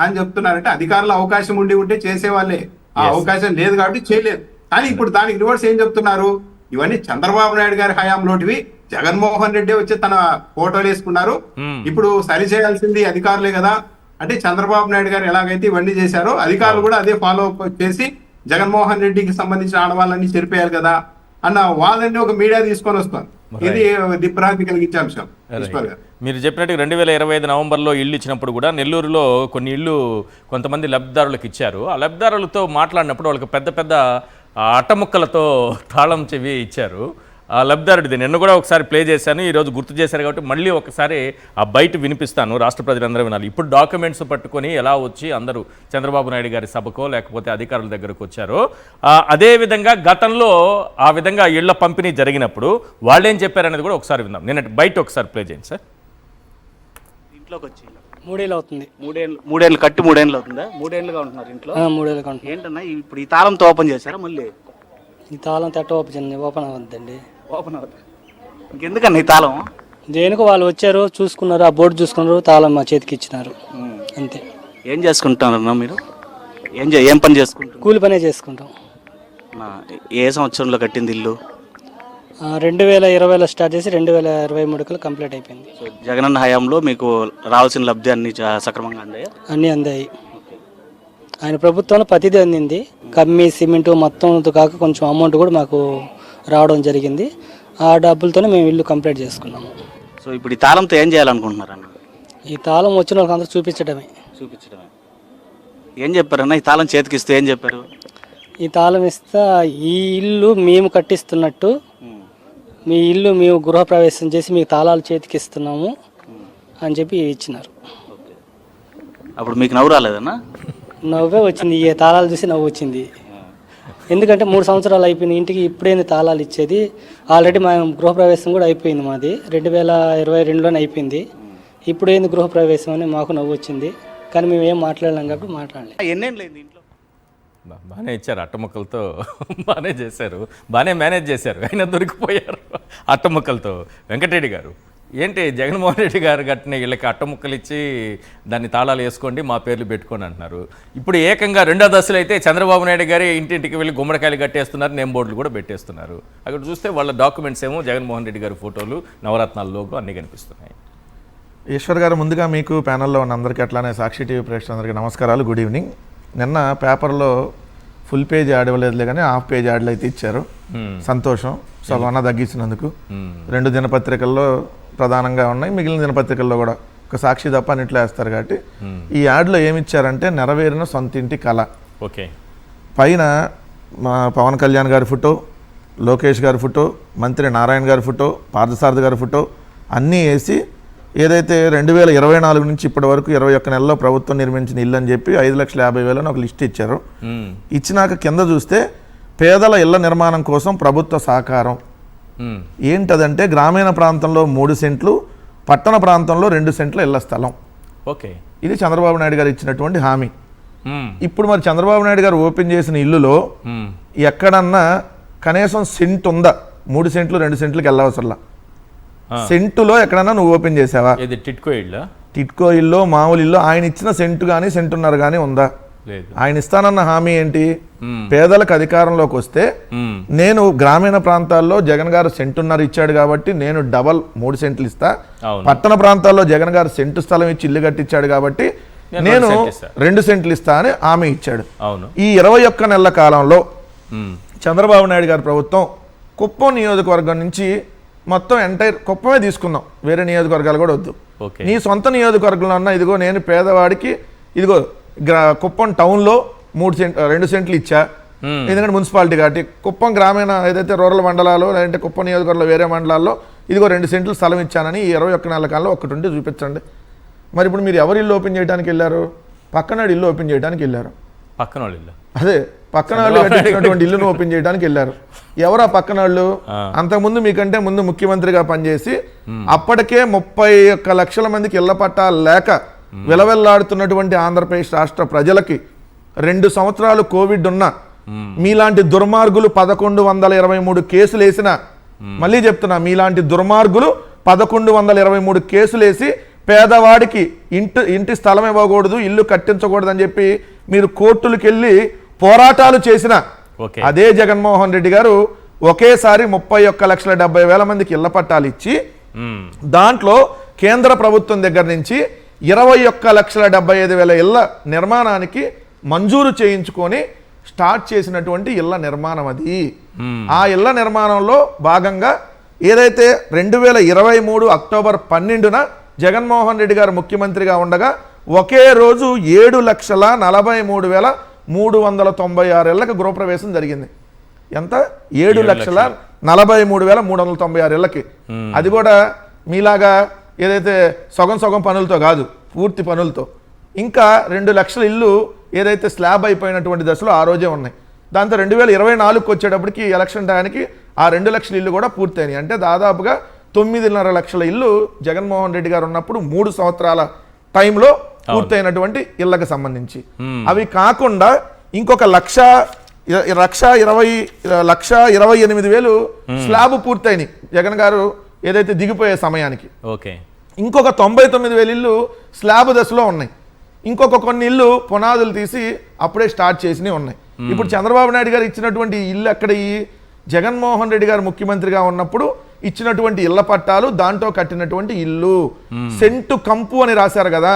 అని చెప్తున్నారంటే అధికారులు అవకాశం ఉంటే చేసేవాళ్ళే. ఆ అవకాశం లేదు కాబట్టి చేయలేదు. కానీ ఇప్పుడు దానికి రివర్స్ ఏం చెప్తున్నారు? ఇవన్నీ చంద్రబాబు నాయుడు గారి హయాంలోటివి, జగన్మోహన్ రెడ్డి వచ్చి తన ఫోటోలు వేసుకున్నారు, ఇప్పుడు సరి చేయాల్సింది అధికారులే కదా. అంటే చంద్రబాబు నాయుడు గారు ఎలాగైతే ఇవన్నీ చేశారో అధికారులు కూడా అదే ఫాలో అప్ చేసి జగన్మోహన్ రెడ్డికి సంబంధించిన ఆడవాళ్ళని చెరిపేయాలి కదా అన్న వాదన్ని ఒక మీడియా తీసుకొని వస్తుంది. ఇది దిగ్భ్రాంతి కలిగించే అంశం. మీరు చెప్పినట్టు 2025 నవంబర్లో ఇల్లు ఇచ్చినప్పుడు కూడా నెల్లూరులో కొన్ని ఇళ్ళు కొంతమంది లబ్ధిదారులకు ఇచ్చారు. ఆ లబ్ధిదారులతో మాట్లాడినప్పుడు వాళ్ళకి పెద్ద పెద్ద అట్టముక్కలతో తాళం చెవి ఇచ్చారు. ఆ లబ్ధిదారుడిది నిన్న కూడా ఒకసారి ప్లే చేశాను, ఈరోజు గుర్తు చేశారు కాబట్టి మళ్ళీ ఒకసారి ఆ బయట వినిపిస్తాను, రాష్ట్ర ప్రజలందరూ వినాలి. ఇప్పుడు డాక్యుమెంట్స్ పట్టుకొని ఎలా వచ్చి అందరూ చంద్రబాబు నాయుడు గారి సభకో లేకపోతే అధికారుల దగ్గరకు వచ్చారో, అదేవిధంగా గతంలో ఆ విధంగా ఇళ్ల పంపిణీ జరిగినప్పుడు వాళ్ళు ఏం చెప్పారనేది కూడా ఒకసారి విందాం. నేను బయట ఒకసారి ప్లే చేయండి సార్. ఇంట్లోకి వచ్చి 3 ఏళ్ళు అవుతుంది. 3 ఏళ్ళు కట్టి 3 ఏళ్ళు అవుతుందా? 3 ఏళ్ళుగా ఉంటున్నారు ఇంట్లో. 3 ఏళ్ళుగా ఉంటున్నారు. ఏంటన్నా ఇప్పుడు ఈ తాళంతో ఓపెన్ చేశారా? మళ్ళీ ఈ తాళం తట్ట ఓపెన్ అవ్వద్దండి. ఓపెన్ అవుతుంది. ఇంకెందుకన్నా ఈ తాళం? దేనికి వాళ్ళు వచ్చారు, చూసుకున్నారు, ఆ బోర్డు చూసుకున్నారు, తాళం మా చేతికి ఇచ్చినారు, అంతే. ఏం చేసుకుంటున్నారన్నా మీరు? ఏం పని చేసుకుంటారు? కూలి పనే చేసుకుంటాం. ఏ సంవత్సరంలో కట్టింది ఇల్లు? 2020లో స్టార్ట్ చేసి 2023 కంప్లీట్ అయిపోయింది. జగనన్న హయాంలో మీకు రావాల్సిన లబ్ధి అన్ని సక్రమంగా అందాయా? అన్నీ అందాయి. ఆయన ప్రభుత్వంలో ప్రతిదీ అందింది. కమ్మి సిమెంటు మొత్తం కాక కొంచెం అమౌంట్ కూడా మాకు రావడం జరిగింది. ఆ డబ్బులతోనే మేము ఇల్లు కంప్లీట్ చేసుకున్నాము. సో ఇప్పుడు ఈ తాళంతో ఏం చేయాలనుకుంటున్నారన్న? ఈ తాళం వచ్చిన వాళ్ళకి అందరూ చూపించడమే. ఏం చెప్పారన్న? ఈ తాళం చేతికిస్తే ఏం చెప్పారు? ఈ తాళం ఇస్తా, ఈ ఇల్లు మేము కట్టిస్తున్నట్టు, మీ ఇల్లు మేము గృహప్రవేశం చేసి మీకు తాళాలు చేతికి ఇస్తున్నాము అని చెప్పి ఇచ్చినారు. అప్పుడు మీకు నవ్వు రాలేదన్నా? నవ్వే వచ్చింది, ఈ తాళాలు చూసి నవ్వు వచ్చింది. ఎందుకంటే 3 సంవత్సరాలు అయిపోయింది ఇంటికి, ఇప్పుడేంది తాళాలు ఇచ్చేది? ఆల్రెడీ మా గృహప్రవేశం కూడా అయిపోయింది, మాది 2022లోనే అయిపోయింది. ఇప్పుడు ఏంది గృహప్రవేశం అని మాకు నవ్వు వచ్చింది. కానీ మేము ఏం మాట్లాడలేం కాబట్టి మాట్లాడలేదు. ఎన్నేళ్ళైంది ఇంట్లో? బాగానే ఇచ్చారు, అట్టముక్కలతో బాగానే చేశారు, బాగానే మేనేజ్ చేశారు, అయినా దొరికిపోయారు అట్టముక్కలతో. వెంకటరెడ్డి గారు, ఏంటి జగన్మోహన్ రెడ్డి గారు కట్టిన వీళ్ళకి అట్టముక్కలు ఇచ్చి దాన్ని తాళాలు వేసుకోండి, మా పేర్లు పెట్టుకోండి అంటున్నారు. ఇప్పుడు ఏకంగా రెండో దశలో అయితే చంద్రబాబు నాయుడు గారి ఇంటింటికి వెళ్ళి గుమ్మడికాయలు కట్టేస్తున్నారు, నేమ్ బోర్డులు కూడా పెట్టేస్తున్నారు. అక్కడ చూస్తే వాళ్ళ డాక్యుమెంట్స్ ఏమో జగన్మోహన్ రెడ్డి గారి ఫోటోలు, నవరత్నాల లోగో అన్నీ కనిపిస్తున్నాయి. ఈశ్వర్ గారు, ముందుగా మీకు ప్యానల్లో ఉన్న అందరికీ అట్లానే సాక్షి టీవీ ప్రేక్షకులందరికీ నమస్కారాలు, గుడ్ ఈవినింగ్. నిన్న పేపర్లో ఫుల్ పేజ్ యాడ్ ఇవ్వలేదులే కానీ హాఫ్ పేజ్ యాడ్లు అయితే ఇచ్చారు, సంతోషం. సభ తగ్గించినందుకు 2 దినపత్రికల్లో ప్రధానంగా ఉన్నాయి, మిగిలిన దినపత్రికల్లో కూడా ఒక సాక్షి తప్ప అన్నిట్లో వేస్తారు. కాబట్టి ఈ యాడ్లో ఏమిచ్చారంటే నెరవేరిన సొంతింటి కళ. ఓకే, పైన మా పవన్ కళ్యాణ్ గారి ఫోటో, లోకేష్ గారి ఫోటో, మంత్రి నారాయణ గారి ఫోటో, పార్థసారథి గారి ఫోటో అన్నీ వేసి ఏదైతే 2024 నుంచి ఇప్పటి వరకు 21 నెలల్లో ప్రభుత్వం నిర్మించిన ఇల్లు అని చెప్పి 5,50,000 అని ఒక లిస్ట్ ఇచ్చారు. ఇచ్చినాక కింద చూస్తే పేదల ఇళ్ల నిర్మాణం కోసం ప్రభుత్వ సహకారం ఏంటదంటే గ్రామీణ ప్రాంతంలో 3 సెంట్లు, పట్టణ ప్రాంతంలో 2 సెంట్ల ఇళ్ల స్థలం. ఓకే, ఇది చంద్రబాబు నాయుడు గారు ఇచ్చినటువంటి హామీ. ఇప్పుడు మరి చంద్రబాబు నాయుడు గారు ఓపెన్ చేసిన ఇల్లులో ఎక్కడన్నా కనీసం సెంట్ ఉందా? 3 సెంట్లు 2 సెంట్లకి వెళ్ళవసరలా. సెంటులో ఎక్కడన్నా నువ్వు ఓపెన్ చేసావా? ఇది టిట్కో ఇల్లా? టిట్కో ఇల్లు, మామూలు ఇల్లు, ఆయన ఇచ్చిన సెంటు కానీ సెంటున్నర కానీ ఉందా? ఆయన ఇస్తానన్న హామీ ఏంటి? పేదలకు అధికారంలోకి వస్తే నేను గ్రామీణ ప్రాంతాల్లో జగన్ గారు సెంటున్నర ఇచ్చాడు కాబట్టి నేను డబల్ 3 సెంట్లు ఇస్తా, పట్టణ ప్రాంతాల్లో జగన్ గారు సెంటు స్థలం ఇచ్చి ఇల్లు కట్టించాడు కాబట్టి నేను 2 సెంట్లు ఇస్తా అని హామీ ఇచ్చాడు. ఈ 21 నెలల కాలంలో చంద్రబాబు నాయుడు గారి ప్రభుత్వం కుప్పం నియోజకవర్గం నుంచి మొత్తం ఎంటైర్ కుప్పమే తీసుకుందాం, వేరే నియోజకవర్గాలు కూడా వద్దు, నీ సొంత నియోజకవర్గంలో ఉన్న ఇదిగో నేను పేదవాడికి ఇదిగో కుప్పం టౌన్లో 2 సెంట్లు ఇచ్చా, ఎందుకంటే మున్సిపాలిటీ కాబట్టి. కుప్పం గ్రామీణ ఏదైతే రూరల్ మండలాలు లేదంటే కుప్పం నియోజకవర్గంలో వేరే మండలాల్లో ఇదిగో 2 సెంట్లు స్థలం ఇచ్చానని ఈ 21 నెలల కాలంలో ఒక్కటి ఉంటే చూపించండి. మరి ఇప్పుడు మీరు ఎవరు ఇల్లు ఓపెన్ చేయడానికి వెళ్ళారు? పక్కన ఇల్లు ఓపెన్ చేయడానికి వెళ్ళారు. పక్కన వాళ్ళు ఇల్లు, అదే పక్కన వాళ్ళు కట్టించినటువంటి ఇల్లును ఓపెన్ చేయడానికి వెళ్ళారు. ఎవరా పక్కన వాళ్ళు? అంతకుముందు మీకంటే ముందు ముఖ్యమంత్రిగా పనిచేసి అప్పటికే 31 లక్షల మందికి ఇళ్ల పట్టాలు లేక విలవెల్లాడుతున్నటువంటి ఆంధ్రప్రదేశ్ రాష్ట్ర ప్రజలకి 2 సంవత్సరాలు కోవిడ్ ఉన్న మీలాంటి దుర్మార్గులు 1123 కేసులు వేసిన, మళ్ళీ చెప్తున్నా, మీలాంటి దుర్మార్గులు 1123 కేసులు వేసి పేదవాడికి ఇంటి స్థలం ఇవ్వకూడదు, ఇల్లు కట్టించకూడదు అని చెప్పి మీరు కోర్టులకు వెళ్ళి పోరాటాలు చేసిన అదే జగన్మోహన్ రెడ్డి గారు ఒకేసారి 31,70,000 మందికి ఇళ్ల పట్టాలు ఇచ్చి దాంట్లో కేంద్ర ప్రభుత్వం దగ్గర నుంచి 21,75,000 ఇళ్ల నిర్మాణానికి మంజూరు చేయించుకొని స్టార్ట్ చేసినటువంటి ఇళ్ల నిర్మాణం అది. ఆ ఇళ్ల నిర్మాణంలో భాగంగా ఏదైతే 2023 అక్టోబర్ 12న జగన్మోహన్ రెడ్డి గారు ముఖ్యమంత్రిగా ఉండగా ఒకే రోజు 7,43,396 ఇళ్లకు గృహప్రవేశం జరిగింది. ఎంత? 7,43,396 ఇళ్లకి. అది కూడా మీలాగా ఏదైతే సగం పనులతో కాదు, పూర్తి పనులతో. ఇంకా 2 లక్షల ఇల్లు ఏదైతే స్లాబ్ అయిపోయినటువంటి దశలో ఆ రోజే ఉన్నాయి. దాంతో 2024కి వచ్చేటప్పటికి ఎలక్షన్ టైంకి ఆ 2 లక్షల ఇల్లు కూడా పూర్తయినాయి. అంటే దాదాపుగా 9.5 లక్షల ఇల్లు జగన్మోహన్ రెడ్డి గారు ఉన్నప్పుడు 3 సంవత్సరాల టైంలో పూర్తయినటువంటి ఇళ్లకు సంబంధించి. అవి కాకుండా ఇంకొక 1,28,000 స్లాబ్ పూర్తయినాయి జగన్ గారు ఏదైతే దిగిపోయే సమయానికి. ఇంకొక 99,000 ఇల్లు స్లాబ్ దశలో ఉన్నాయి. ఇంకొక కొన్ని ఇల్లు పునాదులు తీసి అప్పుడే స్టార్ట్ చేసినవి ఉన్నాయి. ఇప్పుడు చంద్రబాబు నాయుడు గారు ఇచ్చినటువంటి ఇల్లు ఎక్కడ? జగన్మోహన్ రెడ్డి గారు ముఖ్యమంత్రిగా ఉన్నప్పుడు ఇచ్చినటువంటి ఇళ్ల పట్టాలు, దాంట్లో కట్టినటువంటి ఇల్లు. సెంటు కంపు అని రాశారు కదా,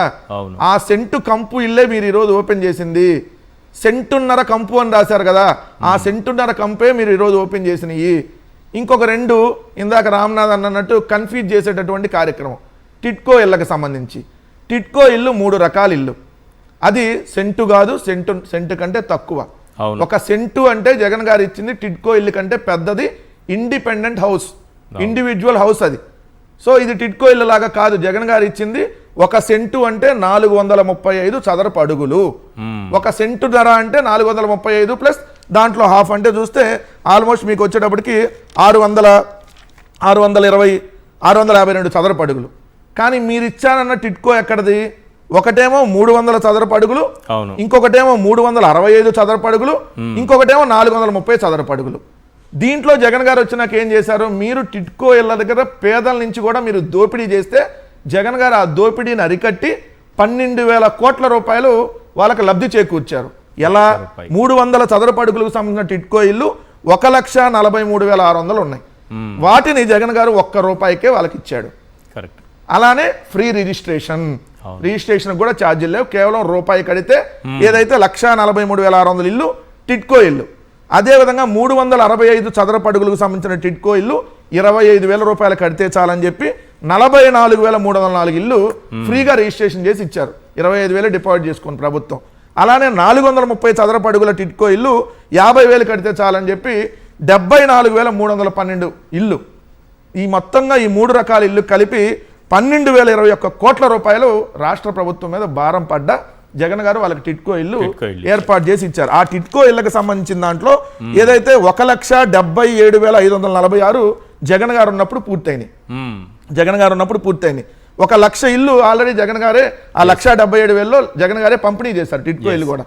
ఆ సెంటు కంపు ఇల్లే మీరు ఈరోజు ఓపెన్ చేసింది. సెంటున్నర కంపు అని రాశారు కదా, ఆ సెంటున్నర కంపే మీరు ఈరోజు ఓపెన్ చేసినవి. ఇంకొక 2 ఇందాక రామ్నాథ్ అన్నట్టు కన్ఫ్యూజ్ చేసేటటువంటి కార్యక్రమం టిట్కో ఇళ్ళకి సంబంధించి. టిట్కో ఇల్లు 3 రకాల ఇల్లు. అది సెంటు కాదు, సెంటు కంటే తక్కువ. ఒక సెంటు అంటే జగన్ గారు ఇచ్చింది టిట్కో ఇల్లు కంటే పెద్దది, ఇండిపెండెంట్ హౌస్, ఇండివిజువల్ హౌస్ అది. సో ఇది టిట్కో ఇల్లు లాగా కాదు, జగన్ గారు ఇచ్చింది ఒక సెంటు అంటే 435 చదరపు అడుగులు. ఒక సెంటు ధర అంటే 435 ప్లస్ దాంట్లో హాఫ్ అంటే చూస్తే ఆల్మోస్ట్ మీకు వచ్చేటప్పటికి 652 చదరపు అడుగులు. కానీ మీరు ఇచ్చానన్న టిట్కో ఎక్కడది? ఒకటేమో 300 చదరపు అడుగులు, ఇంకొకటేమో 365 చదరపు అడుగులు, ఇంకొకటేమో 430 చదరపు అడుగులు. దీంట్లో జగన్ గారు వచ్చినాక ఏం చేశారు? మీరు టిట్కో ఇళ్ళ దగ్గర పేదల నుంచి కూడా మీరు దోపిడీ చేస్తే జగన్ గారు ఆ దోపిడీని అరికట్టి 12,000 కోట్ల రూపాయలు వాళ్ళకి లబ్ధి చేకూర్చారు. ఎలా? 300 చదరపు అడుగులకు సంబంధించిన టిట్కో ఇల్లు 1,43,600 ఉన్నాయి. వాటిని జగన్ గారు ₹1 వాళ్ళకి ఇచ్చాడు. అలానే ఫ్రీ రిజిస్ట్రేషన్ కూడా ఛార్జీలు లేవు, కేవలం ₹1 కడితే ఏదైతే 1,43,600 ఇల్లు టిట్కో ఇల్లు. అదేవిధంగా 365 చదరపు అడుగులకు సంబంధించిన టిట్కో ఇల్లు 25,000 రూపాయలు కడితే చాలని చెప్పి 44,304 ఇల్లు ఫ్రీగా రిజిస్ట్రేషన్ చేసి ఇచ్చారు. 25,000 డిపాజిట్ చేసుకుని ప్రభుత్వం. అలానే 430 చదరపు అడుగుల టిట్కో ఇల్లు 50,000 కడితే చాలని చెప్పి 74,312 ఇల్లు. ఈ మొత్తంగా ఈ 3 రకాల ఇల్లు కలిపి 12,021 కోట్ల రూపాయలు రాష్ట్ర ప్రభుత్వం మీద భారం పడ్డ జగన్ గారు వాళ్ళకి టిట్కో ఇల్లు ఏర్పాటు చేసి ఇచ్చారు. ఆ టిట్కో ఇళ్ళకి సంబంధించిన దాంట్లో ఏదైతే 1,77,546 జగన్ గారు ఉన్నప్పుడు పూర్తయినాయి. 1,00,000 ఇల్లు ఆల్రెడీ జగన్ గారే ఆ 1,77,000లో జగన్ గారే పంపిణీ చేశారు టిట్కో ఇల్లు కూడా.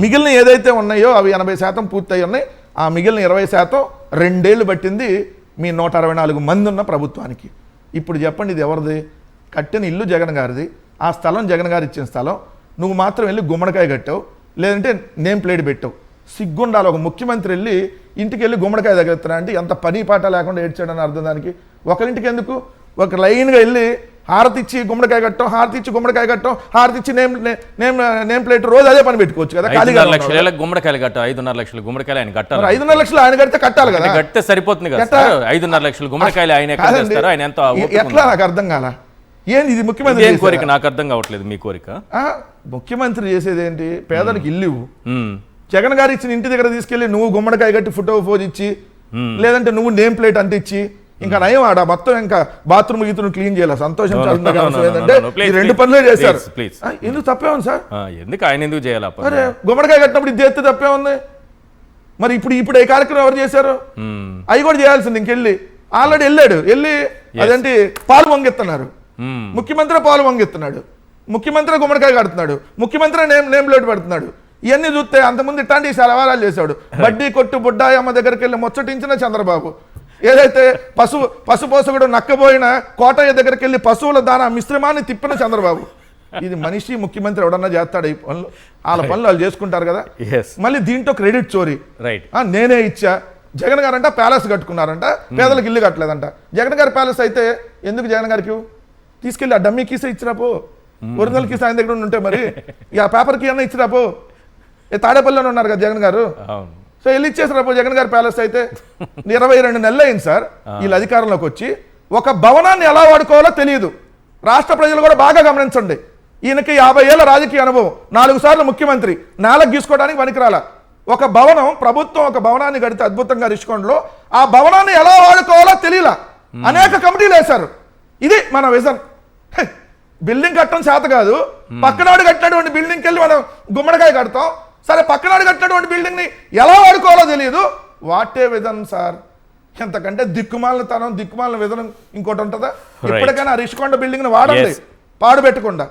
మిగిలిన ఏదైతే ఉన్నాయో అవి 80% పూర్తయి ఉన్నాయి. ఆ మిగిలిన 20% 2 ఏళ్ళు పట్టింది మీ 164 మంది ఉన్న ప్రభుత్వానికి. ఇప్పుడు చెప్పండి, ఇది ఎవరిది? కట్టిన ఇల్లు జగన్ గారిది, ఆ స్థలం జగన్ గారు ఇచ్చిన స్థలం. నువ్వు మాత్రం వెళ్ళి గుమ్మడికాయ కట్టావు, లేదంటే నేమ్ ప్లేట్ పెట్టావు. సిగ్గుండాలి. ఒక ముఖ్యమంత్రి వెళ్ళి ఇంటికి వెళ్ళి గుమ్మడికాయ దగ్గర అంటే ఎంత పని పాట లేకుండా ఏడ్చాడని అర్థం. దానికి ఒకరింటికి ఎందుకు? ఒక లైన్గా వెళ్ళి హారతి ఇచ్చి గుమ్మడికాయ కట్టడం, హారతి ఇచ్చి గుమ్మడికాయ కట్టడం, హారతి ఇచ్చి నేమ్ ప్లేట్ రోజు అదే పని పెట్టుకోవచ్చు కదా. 5,5 లక్షల గుమ్మడికాయలు కట్టాలి. 5,5 లక్షల గుమ్మడికాయలు ఆయన కట్టాలి. 5,5 లక్షలు ఆయన కడితే కట్టాలి కదా. కడితే సరిపోతుంది కదా. 5,5 లక్షల గుమ్మడికాయలు ఆయన ఎంత ఎట్లా? నాకు అర్థం కాలా. ఏంది ఇది? ముఖ్యమంత్రి కోరిక నాకు అర్థం కావట్లేదు. మీ కోరిక? ముఖ్యమంత్రి చేసేది ఏంటి? పేదలకు ఇల్లు ఇవ్వు. జగన్ గారు ఇచ్చిన ఇంటి దగ్గర తీసుకెళ్లి నువ్వు గుమ్మడికాయ కట్టి ఫోటో పోజ్ ఇచ్చి, లేదంటే నువ్వు నేమ్ ప్లేట్ అంటించి, ఇంకా నయం ఆడ మొత్తం ఇంకా బాత్రూమ్ గీతును క్లీన్ చేయాలి. సంతోషించాలంటే ఈ 2 పనులే చేశారు. ఎందుకు తప్పే ఉంది సార్? ఎందుకు ఆయన ఎందుకు చేయాలి? అరే గుమ్మడికాయ కట్టినప్పుడు ఇది చేస్తే తప్పే ఉంది. మరి ఇప్పుడు ఈ కార్యక్రమం ఎవరు చేశారు? అవి కూడా చేయాల్సింది. ఇంకెళ్ళి ఆల్రెడీ వెళ్ళి అదేంటి పాలు వంగెత్తున్నారు. ముఖ్యమంత్రి పాలు వంగెత్తున్నాడు, ముఖ్యమంత్రి గుమ్మడికాయ కడుతున్నాడు, ముఖ్యమంత్రి నేమ్ ప్లేట్ పెడుతున్నాడు. ఇవన్నీ చూస్తే అంతకుముందు ఇట్లాంటి సలవారాలు చేశాడు. బడ్డీ కొట్టు బుడ్డాయమ్మ దగ్గరికి వెళ్ళి ముచ్చటించిన చంద్రబాబు, ఏదైతే పశుపోసకుడు నక్కబోయిన కోటయ్య దగ్గరికి వెళ్ళి పశువుల దాన మిశ్రమాన్ని తిప్పిన చంద్రబాబు. ఇది మనిషి ముఖ్యమంత్రి ఎవడన్నా చేస్తాడు? ఈ పనులు వాళ్ళ పనులు వాళ్ళు చేసుకుంటారు కదా. మళ్ళీ దీంట్లో క్రెడిట్ చోరీ. నేనే ఇచ్చా. జగన్ గారు అంట ప్యాలెస్ కట్టుకున్నారంట, పేదలకు ఇల్లు కట్టలేదంట. జగన్ గారి ప్యాలెస్ అయితే ఎందుకు జగన్ గారికి తీసుకెళ్ళి ఆ డమ్మీ కీసే ఇచ్చిరాపో, ఒరిజినల్ కీసే ఆయన దగ్గర ఉంటే మరి ఆ పేపర్ కీ అన్న ఇచ్చిరాపో. తాడేపల్లిలోనే ఉన్నారు కదా జగన్ గారు. సో వెళ్ళి ఇచ్చేసారు జగన్ గారి ప్యాలెస్ అయితే. 22 నెలలు అయింది సార్ వీళ్ళు అధికారంలోకి వచ్చి. ఒక భవనాన్ని ఎలా వాడుకోవాలో తెలియదు. రాష్ట్ర ప్రజలు కూడా బాగా గమనించండి. ఈయనకి 50 ఏళ్ల రాజకీయ అనుభవం, 4 సార్లు ముఖ్యమంత్రి, నేలకు గీసుకోవడానికి పనికిరాల. ఒక భవనం, ప్రభుత్వం ఒక భవనాన్ని కడితే అద్భుతంగా రిషికొండలో ఆ భవనాన్ని ఎలా వాడుకోవాలో తెలియలా. అనేక కమిటీలు వేశారు. ఇది మన విజన్. బిల్డింగ్ కట్టడం చేత కాదు, పక్కనాడు కట్టినటువంటి బిల్డింగ్కి వెళ్ళి మనం గుమ్మడికాయ కడతాం. సరే, పక్కనాడు కట్టినటువంటి బిల్డింగ్ ని ఎలా వాడుకోవాలో తెలియదు. వాటే విధానం సార్. ఎంతకంటే దిక్కుమాలిన విధానం ఇంకోటి ఉంటుందా? ఇప్పటికైనా రిషికొండ బిల్డింగ్ ని వాడండి, పాడు పెట్టకుండా.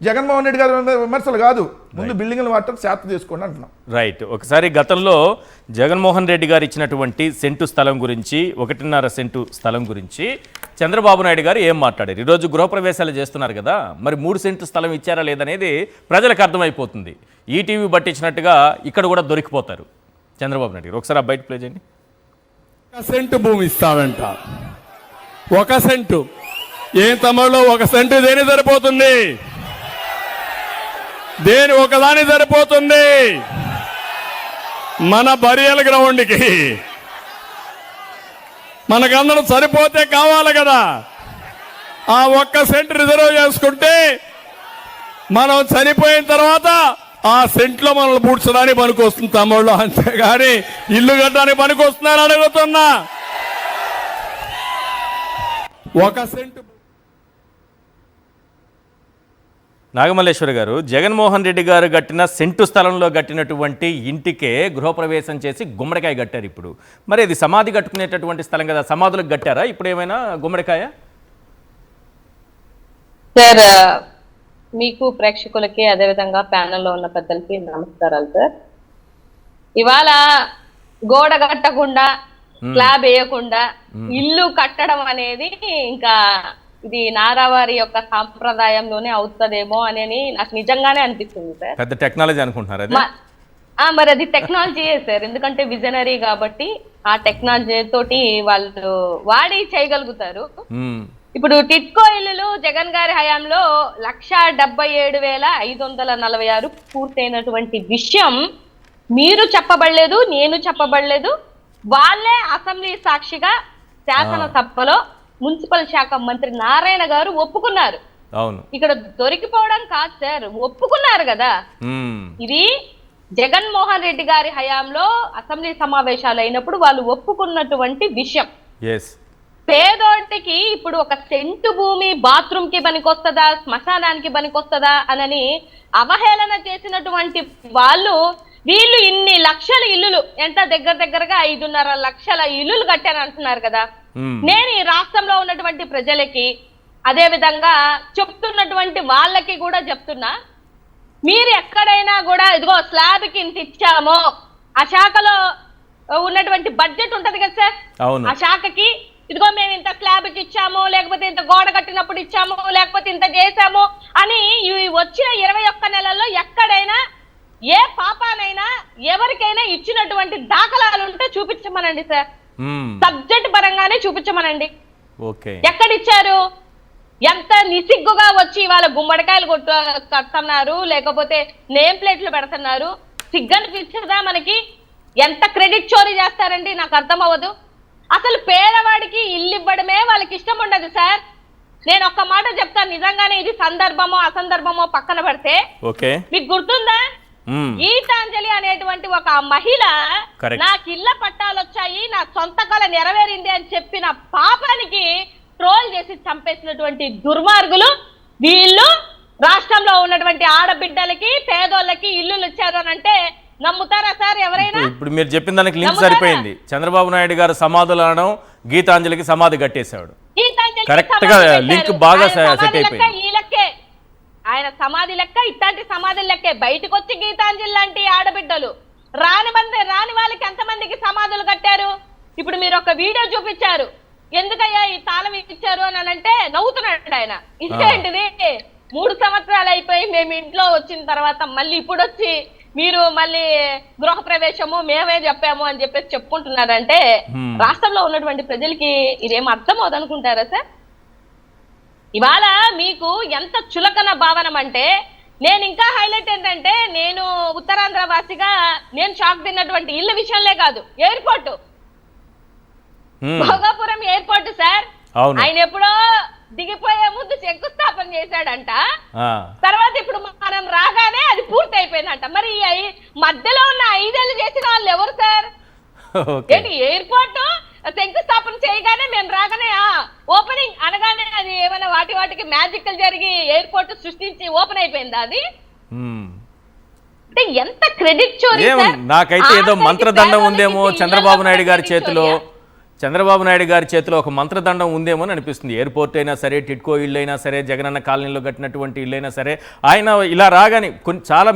జగన్మోహన్ రెడ్డి గారి విమర్శలు కాదు, ముందు బిల్డింగ్లు వాడటం శాతం చేసుకోండి అంటున్నాం. రైట్. ఒకసారి గతంలో జగన్మోహన్ రెడ్డి గారు ఇచ్చినటువంటి సెంటు స్థలం గురించి, 1.5 సెంటు స్థలం గురించి చంద్రబాబు నాయుడు గారు ఏం మాట్లాడారు? ఈరోజు గృహప్రవేశాలు చేస్తున్నారు కదా, మరి 3 సెంటు స్థలం ఇచ్చారా లేదనేది ప్రజలకు అర్థమైపోతుంది. ఈటీవీ పట్టించినట్టుగా ఇక్కడ కూడా దొరికిపోతారు చంద్రబాబు నాయుడు గారు. ఒకసారి బయట ప్లే చేయండి. 1 సెంటు భూమి ఇస్తాడంట. 1 సెంటు ఏం తమ్ముళ్ళు? 1 సెంటు దేని సరిపోతుంది? దేని ఒకదాని సరిపోతుంది? మన బరియల్ గ్రౌండ్కి మనకందరం సరిపోతే కావాలి కదా. ఆ 1 సెంటు రిజర్వ్ చేసుకుంటే మనం చనిపోయిన తర్వాత ఆ సెంట్లో మనల్ని పూడ్చడానికి పనికొస్తుంది తమ్ముళ్ళు, అంతేగాని ఇల్లు కట్టడానికి పనికొస్తున్నారని అడుగుతున్నా. 1 సెంటు నాగమల్లేశ్వర గారు, జగన్మోహన్ రెడ్డి గారు కట్టిన సెంటు స్థలంలో కట్టినటువంటి ఇంటికే గృహప్రవేశం చేసి గుమ్మడికాయ కట్టారు ఇప్పుడు. మరి ఇది సమాధి కట్టుకునేటటువంటి స్థలం కదా, సమాధులకు కట్టారా ఇప్పుడు ఏమైనా గుమ్మడికాయ? సార్, మీకు ప్రేక్షకులకి అదేవిధంగా ప్యానెల్లో ఉన్న పెద్దలకి నమస్కారాలు సార్. ఇవాళ గోడ కట్టకుండా స్లాబ్ వేయకుండా ఇల్లు కట్టడం అనేది ఇంకా ఇది నారావారి యొక్క సాంప్రదాయంలోనే అవుతుందేమో అని నాకు నిజంగానే అనిపిస్తుంది సార్. పెద్ద టెక్నాలజీ అనుకుంటున్నారు అది? మరి అది టెక్నాలజీయే సార్, ఎందుకంటే విజనరీ కాబట్టి ఆ టెక్నాలజీ తోటి వాళ్ళు వాడి చేయగలుగుతారు. ఇప్పుడు టిట్కో ఇల్లులు జగన్ గారి హయాంలో 1,77,546 పూర్తయినటువంటి విషయం మీరు చెప్పబడలేదు, నేను చెప్పబడలేదు. వాళ్ళే అసెంబ్లీ సాక్షిగా శాసనసభలో మున్సిపల్ శాఖ మంత్రి నారాయణ గారు ఒప్పుకున్నారు. అవును, ఇక్కడ దొరికిపోవడం కాదు సార్, ఒప్పుకున్నారు కదా. ఇది జగన్మోహన్ రెడ్డి గారి హయాంలో అసెంబ్లీ సమావేశాలు అయినప్పుడు వాళ్ళు ఒప్పుకున్నటువంటి విషయం. పేదోటికి ఇప్పుడు ఒక సెంటు భూమి బాత్రూమ్ కి పనికొస్తుందా, శ్మశానానికి పనికొస్తుందా అని అవహేళన చేసినటువంటి వీళ్ళు ఇన్ని లక్షల ఇల్లులు, ఎంత దగ్గరగా 5.5 లక్షల ఇల్లులు కట్టారంటున్నారు కదా. నేను ఈ రాష్ట్రంలో ఉన్నటువంటి ప్రజలకి అదే విధంగా చెప్తున్నటువంటి వాళ్ళకి కూడా చెప్తున్నా, మీరు ఎక్కడైనా కూడా ఇదిగో స్లాబ్ కి ఇంత ఇచ్చామో, ఆ శాఖలో ఉన్నటువంటి బడ్జెట్ ఉంటది కదా సార్, ఆ శాఖకి ఇదిగో మేము ఇంత స్లాబ్ కి ఇచ్చాము, లేకపోతే ఇంత గోడ కట్టినప్పుడు ఇచ్చాము, లేకపోతే ఇంత చేసాము అని వచ్చిన 21 నెలల్లో ఎక్కడైనా ఏ పాపానైనా ఎవరికైనా ఇచ్చినటువంటి దాఖలాలు ఉంటే చూపించమనండి సార్. సబ్జెక్ట్ పరంగానే చూపించమనండి. ఎక్కడిచ్చారు? ఎంత నిసిగ్గుగా వచ్చి వాళ్ళ గుమ్మడికాయలు కడుతున్నారు, లేకపోతే నేమ్ ప్లేట్లు పెడుతున్నారు. సిగ్గనిపించదా మనకి? ఎంత క్రెడిట్ చోరీ చేస్తారండి, నాకు అర్థం అవ్వదు. అసలు పేదవాడికి ఇల్లు ఇవ్వడమే వాళ్ళకి ఇష్టం ఉండదు సార్. నేను ఒక్క మాట చెప్తాను, నిజంగానే ఇది సందర్భమో అసందర్భమో పక్కన పెడితే, మీకు గుర్తుందా గీతాంజలి అనేటువంటి ఒక మహిళ నాకు ఇళ్ల పట్టాలు వచ్చాయి, నా సొంత కళ నెరవేరింది అని చెప్పిన పాపానికి ట్రోల్ చేసి చంపేసినటువంటి దుర్మార్గులు వీళ్ళు రాష్ట్రంలో ఉన్నటువంటి ఆడబిడ్డలకి పేదోళ్ళకి ఇల్లులు ఇచ్చారు అని అంటే నమ్ముతారా సార్ ఎవరైనా? ఇప్పుడు మీరు చెప్పిన దానికి లింక్ సరిపోయింది. చంద్రబాబు నాయుడు గారు సమాధులు అనడం, గీతాంజలికి సమాధి కట్టేశాడు. కరెక్ట్ గా లింక్ బాగా సెట్ అయిపోయింది. ఆయన సమాధి లెక్క, ఇట్లాంటి సమాధుల లెక్కే బయటకు వచ్చి గీతాంజలి లాంటి ఆడబిడ్డలు రాని వాళ్ళకి ఎంతమందికి సమాధులు కట్టారు? ఇప్పుడు మీరు ఒక వీడియో చూపించారు, ఎందుకయ్యా ఈ తాళం ఇచ్చారు అని అంటే నవ్వుతున్నాడు ఆయన. ఇదేంటిది, 3 సంవత్సరాలు అయిపోయి మేము ఇంట్లో వచ్చిన తర్వాత మళ్ళీ ఇప్పుడు వచ్చి మీరు మళ్ళీ గృహ ప్రవేశము మేమే చెప్పాము అని చెప్పేసి చెప్పుకుంటున్నారంటే రాష్ట్రంలో ఉన్నటువంటి ప్రజలకి ఇదేం అర్థం అవుదనుకుంటారా సార్? ఇవాళ మీకు ఎంత చులకన భావనం అంటే, నేను ఇంకా హైలైట్ ఏంటంటే, నేను ఉత్తరాంధ్ర వాసిగా నేను షాక్ తిన్నటువంటి ఇళ్ళ విషయంలో కాదు, ఎయిర్పోర్ట్ భోగాపురం ఎయిర్పోర్ట్ సార్, ఆయన ఎప్పుడో దిగిపోయే ముందు శంకుస్థాపన చేశాడంట. తర్వాత ఇప్పుడు మనం రాగానే అది పూర్తి అయిపోయిందంట. మరి మధ్యలో ఉన్న 5 ఏళ్ళు చేసిన వాళ్ళు ఎవరు సార్? ఏంటి ఎయిర్పోర్ట్ శంకుస్థాపన చేయగానే మేము రాగానే ఓపెనింగ్ అనగానే అది ఏమైనా వాటికి మ్యాజికల్ జరిగి ఎయిర్పోర్ట్ సృష్టించి ఓపెన్ అయిపోయిందా? అది అంటే ఎంత క్రెడిట్ చోరీ. నాకైతే ఏదో మంత్రదండం ఉందేమో చంద్రబాబు నాయుడు గారి చేతిలో, ఒక మంత్రదండం ఉందేమో అని అనిపిస్తుంది. ఎయిర్పోర్ట్ అయినా సరే, టిట్కో ఇల్లు అయినా సరే, జగనన్న కాలనీలో కట్టినటువంటి ఇల్లు అయినా సరే, ఆయన ఇలా రాగానే చాలా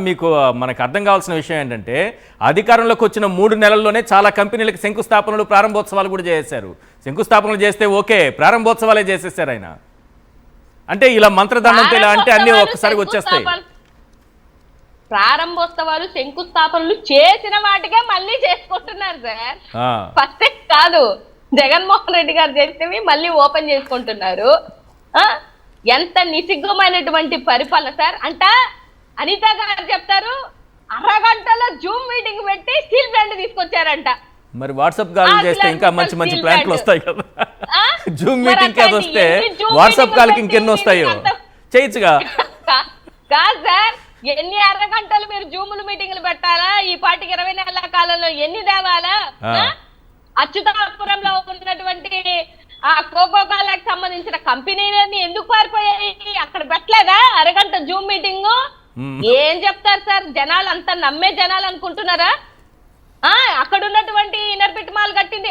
మనకు అర్థం కావాల్సిన విషయం ఏంటంటే, అధికారంలోకి వచ్చిన 3 నెలల్లోనే చాలా కంపెనీలకు శంకుస్థాపనలు, ప్రారంభోత్సవాలు కూడా చేశారు. శంకుస్థాపనలు చేస్తే ఓకే, ప్రారంభోత్సవాలే చేసేసారు ఆయన. అంటే ఇలా మంత్రదండంతో ఇలా అంటే అన్ని ఒక్కసారి వచ్చేస్తాయి. ప్రారంభోత్సవాలు, శంకుస్థాపనలు చేసిన వాటికే మళ్ళీ చేసుకుంటున్నారు సార్. ఫస్ట్ కాదు, జగన్మోహన్ రెడ్డి గారు చేసినవి మళ్ళీ ఓపెన్ చేసుకుంటున్నారు. ఎంత నిసిగ్గమైనటువంటి పరిపాలన సార్. అంట అనిత గారు చెప్తారు, అరగంటలో జూమ్ మీటింగ్ పెట్టి స్టీల్ ప్లాంట్ తీసుకొచ్చారంట. మరి వాట్సాప్ కాల్ చేస్తే ఇంకా మంచి ప్లాంట్లు వస్తాయి కదా. జూమ్ మీటింగ్ కాదు వస్తే వాట్సాప్ కాల్కి ఇంకెన్ని వస్తాయో చేయొచ్చుగా. కాదు సార్, ఎన్ని అరగంటలు మీరు జూములు మీటింగ్లు పెట్టాలా? ఈ పాటికి 20 నెలల కాలంలో ఎన్ని దేవాలా? అచ్యుతాపురంలో ఉన్నటువంటి ఆ కోకో కోలాకి సంబంధించిన కంపెనీలన్నీ ఎందుకు పారిపోయాయి? అక్కడ పెట్టలేదా అరగంట జూమ్ మీటింగ్? ఏం చెప్తారు సార్? జనాలు అంతా నమ్మే జనాలు అనుకుంటున్నారా? అక్కడ ఉన్నటువంటి ఇనర్బిట్ మాల్ కట్టింది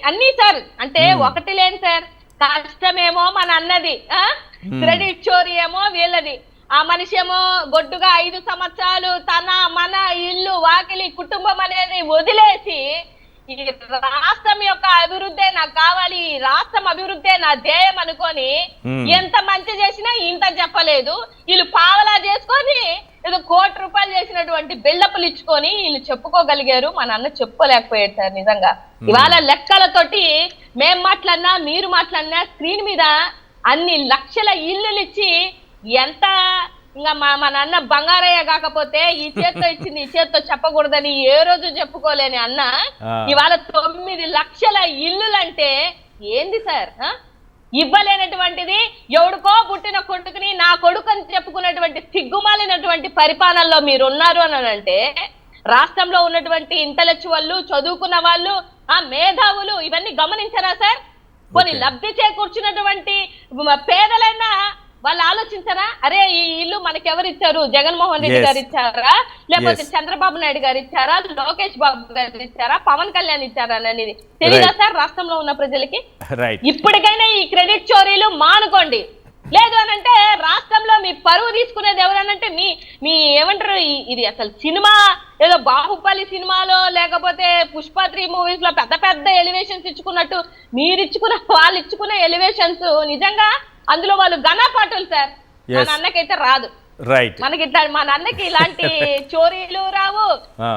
అన్ని సార్. అంటే ఒకటి లేని సార్, కష్టమేమో మన అన్నది, క్రెడిట్ చోరీ ఏమో వీళ్ళది. ఆ మనిషి ఏమో గొడ్డుగా 5 సంవత్సరాలు తన మన ఇల్లు వాకిలి కుటుంబం అనేది వదిలేసి ఈ రాష్ట్రం యొక్క అభివృద్ధే నాకు కావాలి, ఈ రాష్ట్రం అభివృద్ధే నా ధ్యేయం అనుకొని ఎంత మంచి చేసినా ఇంత చెప్పలేదు. వీళ్ళు పావలా చేసుకొని ఏదో ₹1 కోటి చేసినటువంటి బిల్డప్లు ఇచ్చుకొని వీళ్ళు చెప్పుకోగలిగారు. మా నాన్న చెప్పుకోలేకపోయాడు సార్. నిజంగా ఇవాళ లెక్కలతోటి మేం మాట్లాడినా మీరు మాట్లాడినా స్క్రీన్ మీద అన్ని లక్షల ఇల్లులు ఇచ్చి ఎంత ఇంకా మా నాన్న బంగారయ్య కాకపోతే ఈ చేత్తో ఇచ్చింది ఈ చేత్తో చెప్పకూడదని ఏ రోజు చెప్పుకోలేని అన్న ఇవాళ 9 లక్షల ఇల్లులంటే ఏంది సార్? ఇవ్వలేనటువంటిది ఎవడికో పుట్టిన కొడుకుని నా కొడుకు అని చెప్పుకున్నటువంటి సిగ్గుమాలినటువంటి పరిపాలనలో మీరు ఉన్నారు అని అంటే రాష్ట్రంలో ఉన్నటువంటి ఇంటలెక్చువల్లు, చదువుకున్న వాళ్ళు, మేధావులు ఇవన్నీ గమనించరా సార్? కొన్ని లబ్ధి చేకూర్చున్నటువంటి పేదలైనా వాళ్ళు ఆలోచించరా? అరే ఈ ఇల్లు మనకి ఎవరు ఇచ్చారు? జగన్మోహన్ రెడ్డి గారు ఇచ్చారా, లేకపోతే చంద్రబాబు నాయుడు గారు ఇచ్చారా, లోకేష్ బాబు గారు ఇచ్చారా, పవన్ కళ్యాణ్ ఇచ్చారా అనేది తెలియదా సార్ రాష్ట్రంలో ఉన్న ప్రజలకి? ఇప్పటికైనా ఈ క్రెడిట్ చోరీలు మానుకోండి. లేదు అనంటే రాష్ట్రంలో మీ పరువు తీసుకునేది ఎవరనంటే మీ ఏమంటారు, ఇది అసలు సినిమా ఏదో బాహుబలి సినిమాలో లేకపోతే పుష్ప 3 మూవీస్ లో పెద్ద పెద్ద ఎలివేషన్స్ ఇచ్చుకున్నట్టు మీరు ఇచ్చుకున్న వాళ్ళు ఇచ్చుకున్న ఎలివేషన్స్ నిజంగా అందులో వాళ్ళు ఘనపాటులు సార్. మా నాన్నకైతే రాదు. రైట్, మనకి ఇట్లా మా నాన్నకి ఇలాంటి చోరీలు రావు,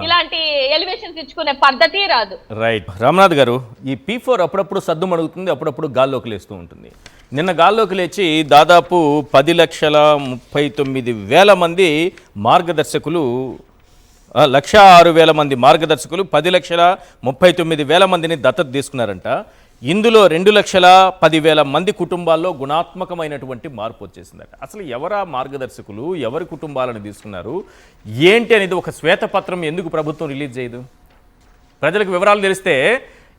ఇలాంటి ఎలివేషన్స్ ఇచ్చుకునే పద్ధతి రాదు. రైట్ రామనాథ్ గారు, ఈ P4 అప్పుడప్పుడు సద్దు మడుగుతుంది, అప్పుడప్పుడు గాల్లోకి లేస్తూ ఉంటుంది. నిన్న గాల్లోకి లేచి దాదాపు 10,39,000 మంది మార్గదర్శకులు, 1,06,000 మంది మార్గదర్శకులు 10,39,000 మందిని దత్తత తీసుకున్నారంట. ఇందులో 2,10,000 మంది కుటుంబాల్లో గుణాత్మకమైనటువంటి మార్పు వచ్చేసిందట. అసలు ఎవరా మార్గదర్శకులు, ఎవరి కుటుంబాలను తీసుకున్నారు, ఏంటి అనేది ఒక శ్వేతపత్రం ఎందుకు ప్రభుత్వం రిలీజ్ చేయదు? ప్రజలకు వివరాలు తెలిస్తే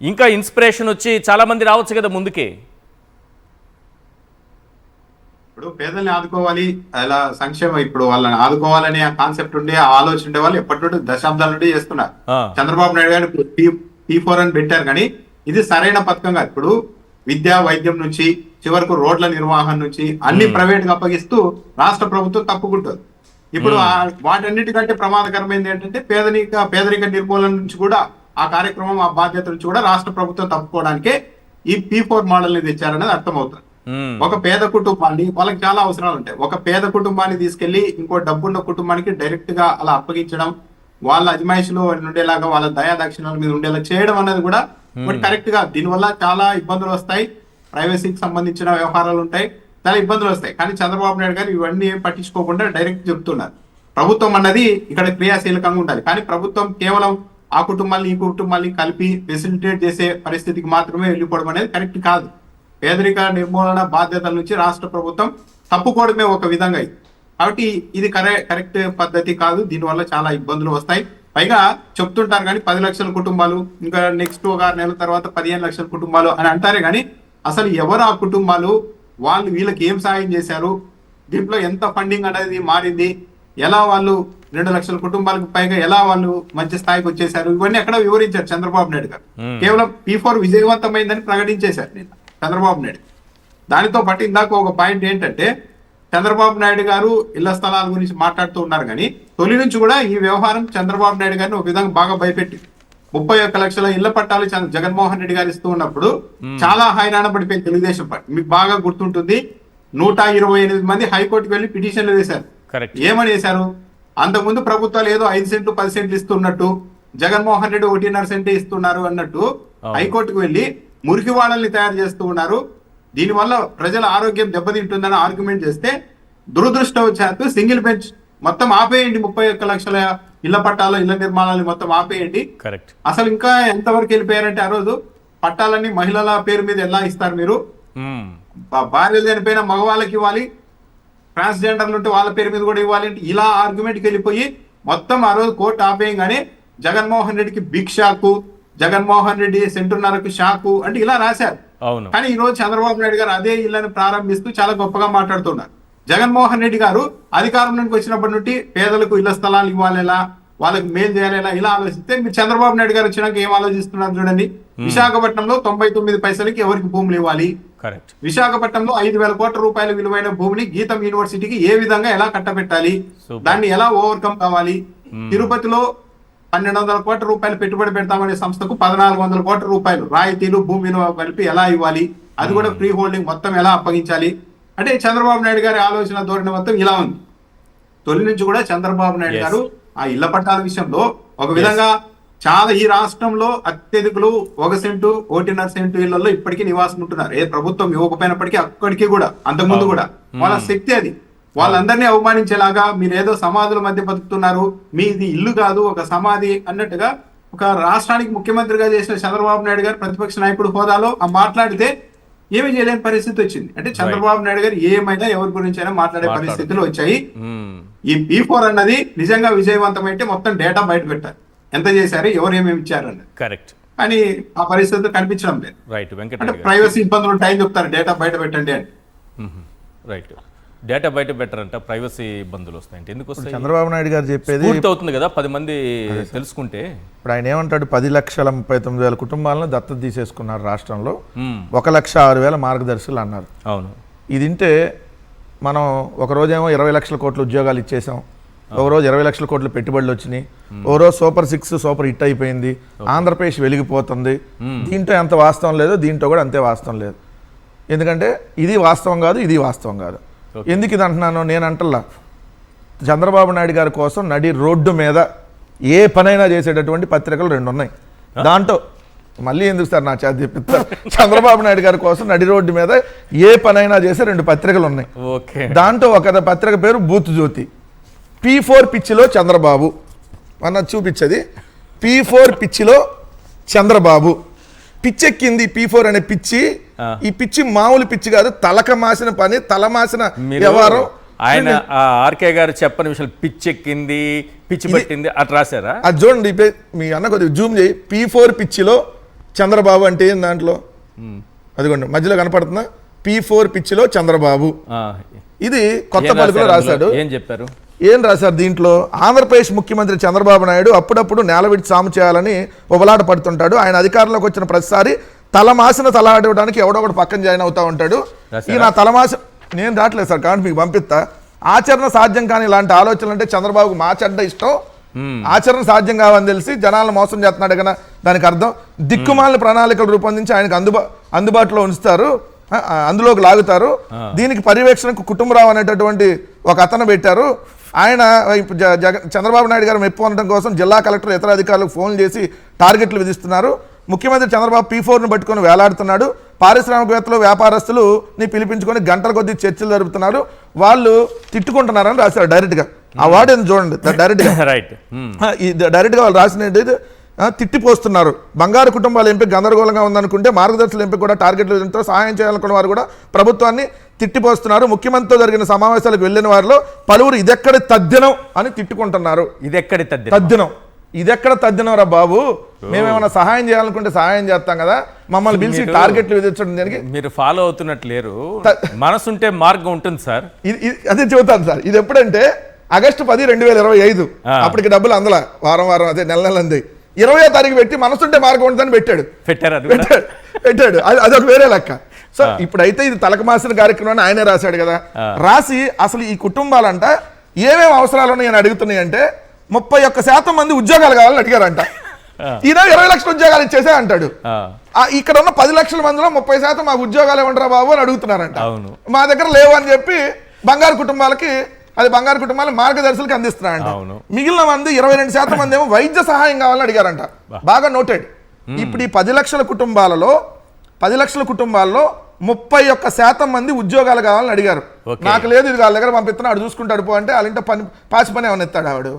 ఇంకా ఇన్స్పిరేషన్ వచ్చి చాలామంది రావచ్చు కదా ముందుకే. ఇప్పుడు పేదల్ని ఆదుకోవాలి, అలా సంక్షేమం, ఇప్పుడు వాళ్ళని ఆదుకోవాలనే కాన్సెప్ట్ ఉండే ఆలోచన ఉండే వాళ్ళు ఎప్పటి నుండి దశాబ్దాల నుండి చేస్తున్నారు. చంద్రబాబు నాయుడు గారు P4 అని పెట్టారు, కానీ ఇది సరైన పథకంగా ఇప్పుడు విద్య, వైద్యం నుంచి చివరకు రోడ్ల నిర్వహణ నుంచి అన్ని ప్రైవేట్ గా అప్పగిస్తూ రాష్ట్ర ప్రభుత్వం తప్పుకుంటుంది. ఇప్పుడు వాటన్నిటికంటే ప్రమాదకరమైనది ఏంటంటే పేదరిక నిర్మూలన నుంచి కూడా ఆ కార్యక్రమం, ఆ బాధ్యత నుంచి కూడా రాష్ట్ర ప్రభుత్వం తప్పుకోవడానికే ఈ P4 మోడల్ ని తెచ్చారనేది అర్థమవుతుంది. ఒక పేద కుటుంబాన్ని, వాళ్ళకి చాలా అవసరాలు ఉంటాయి, ఒక పేద కుటుంబాన్ని తీసుకెళ్లి ఇంకో డబ్బున్న కుటుంబానికి డైరెక్ట్ గా అలా అప్పగించడం, వాళ్ళ అజమాయిషిలో ఉండేలాగా, వాళ్ళ దయా దక్షిణాల మీద ఉండేలా చేయడం అనేది కూడా కరెక్ట్ గా. దీనివల్ల చాలా ఇబ్బందులు వస్తాయి, ప్రైవసీకి సంబంధించిన వ్యవహారాలు ఉంటాయి, చాలా ఇబ్బందులు వస్తాయి. కానీ చంద్రబాబు నాయుడు గారు ఇవన్నీ పట్టించుకోకుండా డైరెక్ట్ చెప్తున్నారు. ప్రభుత్వం అన్నది ఇక్కడ క్రియాశీలకంగా ఉండాలి, కానీ ప్రభుత్వం కేవలం ఆ కుటుంబాన్ని ఈ కుటుంబాన్ని కలిపి ఫెసిలిటేట్ చేసే పరిస్థితికి మాత్రమే వెళ్ళిపోవడం అనేది కరెక్ట్ కాదు. పేదరిక నిర్మూలన బాధ్యతల నుంచి రాష్ట్ర ప్రభుత్వం తప్పుకోవడమే ఒక విధంగా ఇది. కాబట్టి ఇది కరెక్ట్ పద్ధతి కాదు. దీనివల్ల చాలా ఇబ్బందులు వస్తాయి. పైగా చెప్తుంటారు కానీ 10 లక్షల కుటుంబాలు, ఇంకా నెక్స్ట్ ఒక 6 నెలల తర్వాత 15 లక్షల కుటుంబాలు అని అంటారే కానీ అసలు ఎవరు ఆ కుటుంబాలు, వాళ్ళు వీళ్ళకి ఏం సాయం చేశారు, దీంట్లో ఎంత ఫండింగ్ అనేది మారింది, ఎలా వాళ్ళు 2 లక్షల కుటుంబాలకు పైగా ఎలా వాళ్ళు మంచి స్థాయికి వచ్చేసారు, ఇవన్నీ ఎక్కడ వివరించారు చంద్రబాబు నాయుడు గారు. కేవలం P4 విజయవంతమైందని ప్రకటించేశారు నిన్న చంద్రబాబు నాయుడు. దానితో పాటు ఇందాక ఒక పాయింట్ ఏంటంటే, చంద్రబాబు నాయుడు గారు ఇళ్ల స్థలాల గురించి మాట్లాడుతూ ఉన్నారు, కానీ తొలి నుంచి కూడా ఈ వ్యవహారం చంద్రబాబు నాయుడు గారిని ఒక విధంగా బాగా భయపెట్టి 31 లక్షల ఇళ్ల పట్టాలు జగన్మోహన్ రెడ్డి గారు ఇస్తూ ఉన్నప్పుడు చాలా హైరాణ పడిపోయింది తెలుగుదేశం పార్టీ. మీకు బాగా గుర్తుంటుంది, 128 మంది హైకోర్టుకు వెళ్లి పిటిషన్లు వేశారు. ఏమని వేశారు? అంతకుముందు ప్రభుత్వాలు ఏదో 5 సెంట్లు 10 సెంట్లు ఇస్తున్నట్టు, జగన్మోహన్ రెడ్డి 1.5 సెంటే ఇస్తున్నారు అన్నట్టు హైకోర్టుకు వెళ్లి మురికి వాళ్ళని తయారు చేస్తూ ఉన్నారు. దీనివల్ల ప్రజల ఆరోగ్యం దెబ్బతింటుందని ఆర్గ్యుమెంట్ చేస్తే దురదృష్టవశాత్తు సింగిల్ బెంచ్ మొత్తం ఆపేయండి, 31 లక్షల ఇళ్ల పట్టాలు, ఇళ్ల నిర్మాణాలు మొత్తం ఆపేయండి. అసలు ఇంకా ఎంతవరకు వెళ్ళిపోయారంటే, ఆ రోజు పట్టాలన్నీ మహిళల పేరు మీద ఎలా ఇస్తారు మీరు, భార్యలు చనిపోయిన మగవాళ్ళకి ఇవ్వాలి, ట్రాన్స్జెండర్లు ఉంటే వాళ్ళ పేరు మీద కూడా ఇవ్వాలి అంటే ఇలా ఆర్గ్యుమెంట్కి వెళ్ళిపోయి మొత్తం ఆ రోజు కోర్టు ఆపేయంగానే జగన్మోహన్ రెడ్డికి బిగ్ షాకు, జగన్మోహన్ రెడ్డి సెంటున్నరకు షాకు అంటే ఇలా రాశారు. అవును. కానీ ఈ రోజు చంద్రబాబు నాయుడు గారు అదే ఇళ్లను ప్రారంభిస్తూ చాలా గొప్పగా మాట్లాడుతున్నారు. జగన్మోహన్ రెడ్డి గారు అధికారంలోకి వచ్చినప్పటి నుండి పేదలకు ఇళ్ల స్థలాలు ఇవ్వాలేలా, వాళ్ళకి మేలు చేయాలేలా ఇలా ఆలోచిస్తే, మీరు చంద్రబాబు నాయుడు గారు వచ్చినాక ఏం ఆలోచిస్తున్నారు చూడండి. విశాఖపట్నంలో 99 పైసలకి ఎవరికి భూములు ఇవ్వాలి, కరెక్ట్. విశాఖపట్నంలో 5,000 కోట్ల రూపాయల విలువైన భూమిని గీతం యూనివర్సిటీకి ఏ విధంగా ఎలా కట్టబెట్టాలి, దాన్ని ఎలా ఓవర్కమ్ కావాలి. తిరుపతిలో 1,200 కోట్ల రూపాయలు పెట్టుబడి పెడతామనే సంస్థకు 1,400 కోట్ల రూపాయలు రాయితీలు భూమి విలువ కలిపి ఎలా ఇవ్వాలి, అది కూడా ఫ్రీ హోల్డింగ్ మొత్తం ఎలా అప్పగించాలి. అంటే చంద్రబాబు నాయుడు గారి ఆలోచన ధోరణి మొత్తం ఇలా ఉంది. తొలి నుంచి కూడా చంద్రబాబు నాయుడు గారు ఆ ఇళ్ల పట్టాల విషయంలో ఒక విధంగా చాలా ఈ రాష్ట్రంలో అత్యధికులు 1 సెంటు 1.5 సెంటు ఇళ్లలో ఇప్పటికీ నివాసం ఉంటున్నారు. ఏ ప్రభుత్వం ఇవ్వకపోయినప్పటికీ అక్కడికి కూడా అంతకుముందు కూడా వాళ్ళ శక్తి అది. వాళ్ళందరినీ అవమానించేలాగా మీరు ఏదో సమాధుల మధ్య బతుకుతున్నారు, మీది ఇల్లు కాదు ఒక సమాధి అన్నట్టుగా ఒక రాష్ట్రానికి ముఖ్యమంత్రిగా చేసిన చంద్రబాబు నాయుడు గారు ప్రతిపక్ష నాయకుడు హోదాలో ఆ మాట్లాడితే ఏమీ చేయలేని పరిస్థితి వచ్చింది. అంటే చంద్రబాబు నాయుడు గారు ఏమైనా ఎవరి గురించి అయినా మాట్లాడే పరిస్థితులు వచ్చాయి. ఈ P4 అన్నది నిజంగా విజయవంతమైతే మొత్తం డేటా బయట పెట్టారు, ఎంత చేశారు, ఎవరు ఏమేమి ఇచ్చారన్నది. కరెక్ట్. కానీ ఆ పరిస్థితులు కనిపించడం లేదు. రైట్ వెంకట అంటే ప్రైవసీ ఇబ్బందులు ఉంటాయని చెప్తారు, డేటా బయట పెట్టండి అని. రైట్. డేటా బయట బెటరంట, ప్రైవసీ ఇబ్బందులు వస్తాయంటే ఎందుకు వస్తాయి? చంద్రబాబు నాయుడు గారు చెప్పేది పూర్తి అవుతుంది కదా 10 మంది తెలుసుకుంటే. ఇప్పుడు ఆయన ఏమంటాడు, 10,39,000 కుటుంబాలను దత్తత తీసేసుకున్నారు రాష్ట్రంలో, 1,06,000 మార్గదర్శులు అన్నారు. అవును. ఇది వింటే మనం ఒక రోజేమో 20 లక్షల కోట్ల ఉద్యోగాలు ఇచ్చేసాం, ఒక రోజు 20 లక్షల కోట్ల పెట్టుబడులు వచ్చినాయి, ఓ రోజు సూపర్ 6 సూపర్ హిట్ అయిపోయింది, ఆంధ్రప్రదేశ్ వెలిగిపోతుంది. దీంట్లో ఎంత వాస్తవం లేదో దీంట్లో కూడా అంతే వాస్తవం లేదు. ఎందుకంటే ఇది వాస్తవం కాదు, ఇది వాస్తవం కాదు. ఎందుకు ఇది అంటున్నాను నేను అంటల్లా, చంద్రబాబు నాయుడు గారి కోసం నడి రోడ్డు మీద ఏ పనైనా చేసేటటువంటి పత్రికలు 2 ఉన్నాయి. దాంట్లో మళ్ళీ ఎందుకు సార్ నా చేత చెప్పిస్తారు, చంద్రబాబు నాయుడు గారి కోసం నడి రోడ్డు మీద ఏ పనైనా చేసే 2 పత్రికలు ఉన్నాయి. దాంట్లో ఒక పత్రిక పేరు బూత్ జ్యోతి. P4 పిచ్చిలో చంద్రబాబు అన్నది చూపించేది. P4 పిచ్చిలో చంద్రబాబు పిచ్చెక్కింది. P4 అనే పిచ్చి, ఈ పిచ్చి మామూలు పిచ్చి కాదు, తలక మాసిన పని, తల మాసిన వ్యవహారం. ఆయన ఆర్కే గారు చెప్పని విషయాలు పిచ్చెక్కింది, పిచ్చి పట్టింది అట్లా రాశారా? అది చూడండి, మీ అన్న కొద్దిగా జూమ్ చేయి. P4 పిచ్చిలో చంద్రబాబు అంటే ఏం దాంట్లో అదిగోండి మధ్యలో కనపడుతుందా, P4 పిచ్చిలో చంద్రబాబు. ఇది కొత్త పలుకులో రాశాడు. ఏం చెప్పారు, ఏం రాశారు దీంట్లో? ఆంధ్రప్రదేశ్ ముఖ్యమంత్రి చంద్రబాబు నాయుడు అప్పుడప్పుడు నేలవిడిచి సాము చేయాలని ఉబలాట పడుతుంటాడు. ఆయన అధికారంలోకి వచ్చిన ప్రతిసారి తలమాసిన తలాడడానికి ఎవడో ఒకటి పక్కన జాయిన్ అవుతా ఉంటాడు. ఈ నా తలమాస నేను రావట్లేదు సార్, కాబట్టి మీకు పంపిస్తా. ఆచరణ సాధ్యం కానీ ఇలాంటి ఆలోచనలు అంటే చంద్రబాబుకు మా చెడ్డ ఇష్టం, ఆచరణ సాధ్యం కావని తెలిసి జనాలను మోసం చేస్తున్నాడు కదా. దానికి అర్థం దిక్కుమాలిన ప్రణాళికలు రూపొందించి ఆయనకు అందుబాటులో ఉంచుతారు, అందులోకి లాగుతారు. దీనికి పర్యవేక్షణకు కుటుంబరావు అనేటటువంటి ఒక అతను పెట్టారు. ఆయన చంద్రబాబు నాయుడు గారు మెప్పు ఉండటం కోసం జిల్లా కలెక్టర్ ఇతర అధికారులకు ఫోన్ చేసి టార్గెట్లు విధిస్తున్నారు. ముఖ్యమంత్రి చంద్రబాబు P4ను పట్టుకొని వేలాడుతున్నాడు. పారిశ్రామికవేత్తలు వ్యాపారస్తులుని పిలిపించుకొని గంటల కొద్దీ చర్చలు జరుపుతున్నారు, వాళ్ళు తిట్టుకుంటున్నారని రాశారు డైరెక్ట్గా. ఆ వార్డు ఎందుకు చూడండి డైరెక్ట్గా. రైట్. డైరెక్ట్గా వాళ్ళు రాసినట్టు తిట్టిపోస్తున్నారు. బంగారు కుటుంబాల ఎంపిక గందరగోళంగా ఉందనుకుంటే మార్గదర్శుల ఎంపిక కూడా టార్గెట్లు విధించడం, సహాయం చేయాలనుకున్న వారు కూడా ప్రభుత్వాన్ని తిట్టిపోస్తున్నారు. ముఖ్యమంత్రితో జరిగిన సమావేశాలకు వెళ్ళిన వారిలో పలువురు ఇదెక్కడి తద్దినం అని తిట్టుకుంటున్నారు. ఇదెక్కడి తద్దినం, ఇదెక్కడ తద్దినం రా బాబు, మేమేమైనా సహాయం చేయాలనుకుంటే సహాయం చేస్తాం కదా, మమ్మల్ని పిలిచి టార్గెట్లు విధించడం దేనికి? మీరు ఫాలో అవుతున్నట్లేరు, మనసుంటే మార్గం ఉంటుంది సార్. అదే చెబుతాను సార్. ఇది ఎప్పుడంటే ఆగస్టు 10, 2025. అప్పటికి డబ్బులు అందల వారం అదే నెల అంది. 20వ తారీఖు పెట్టి మనసుంటే మార్గం ఉంటుందని పెట్టాడు. అదొక వేరే లెక్క. సో ఇప్పుడైతే ఇది తలకమాసిన కార్యక్రమాన్ని ఆయనే రాశాడు కదా. రాసి అసలు ఈ కుటుంబాలంట ఏమేమి అవసరాలు ఉన్నాయని అడుగుతున్నాయి అంటే 31% మంది ఉద్యోగాలు కావాలని అడిగారంట. ఈయన 20 లక్షల ఉద్యోగాలు ఇచ్చేసే అంటాడు. ఇక్కడ ఉన్న 10 లక్షల మందిలో 30% మాకు ఉద్యోగాలు ఇవ్వండిరా బాబు అని అడుగుతున్నారంట. మా దగ్గర లేవు అని చెప్పి బంగారు కుటుంబాలు మార్గదర్శులకు అందిస్తున్నారంట. మిగిలిన మంది 22% మంది ఏమో వైద్య సహాయం కావాలని అడిగారంట. బాగా నోటెడ్. ఇప్పుడు ఈ 10 లక్షల కుటుంబాల్లో 31% మంది ఉద్యోగాలు కావాలని అడిగారు. నాకు లేదు, ఇది వాళ్ళ దగ్గర పంపిస్తున్నా, ఆడు చూసుకుంటాడు పో అంటే వాళ్ళ ఇంట్లో పాచి పని ఏమైనా ఎత్తాడు ఆవిడు.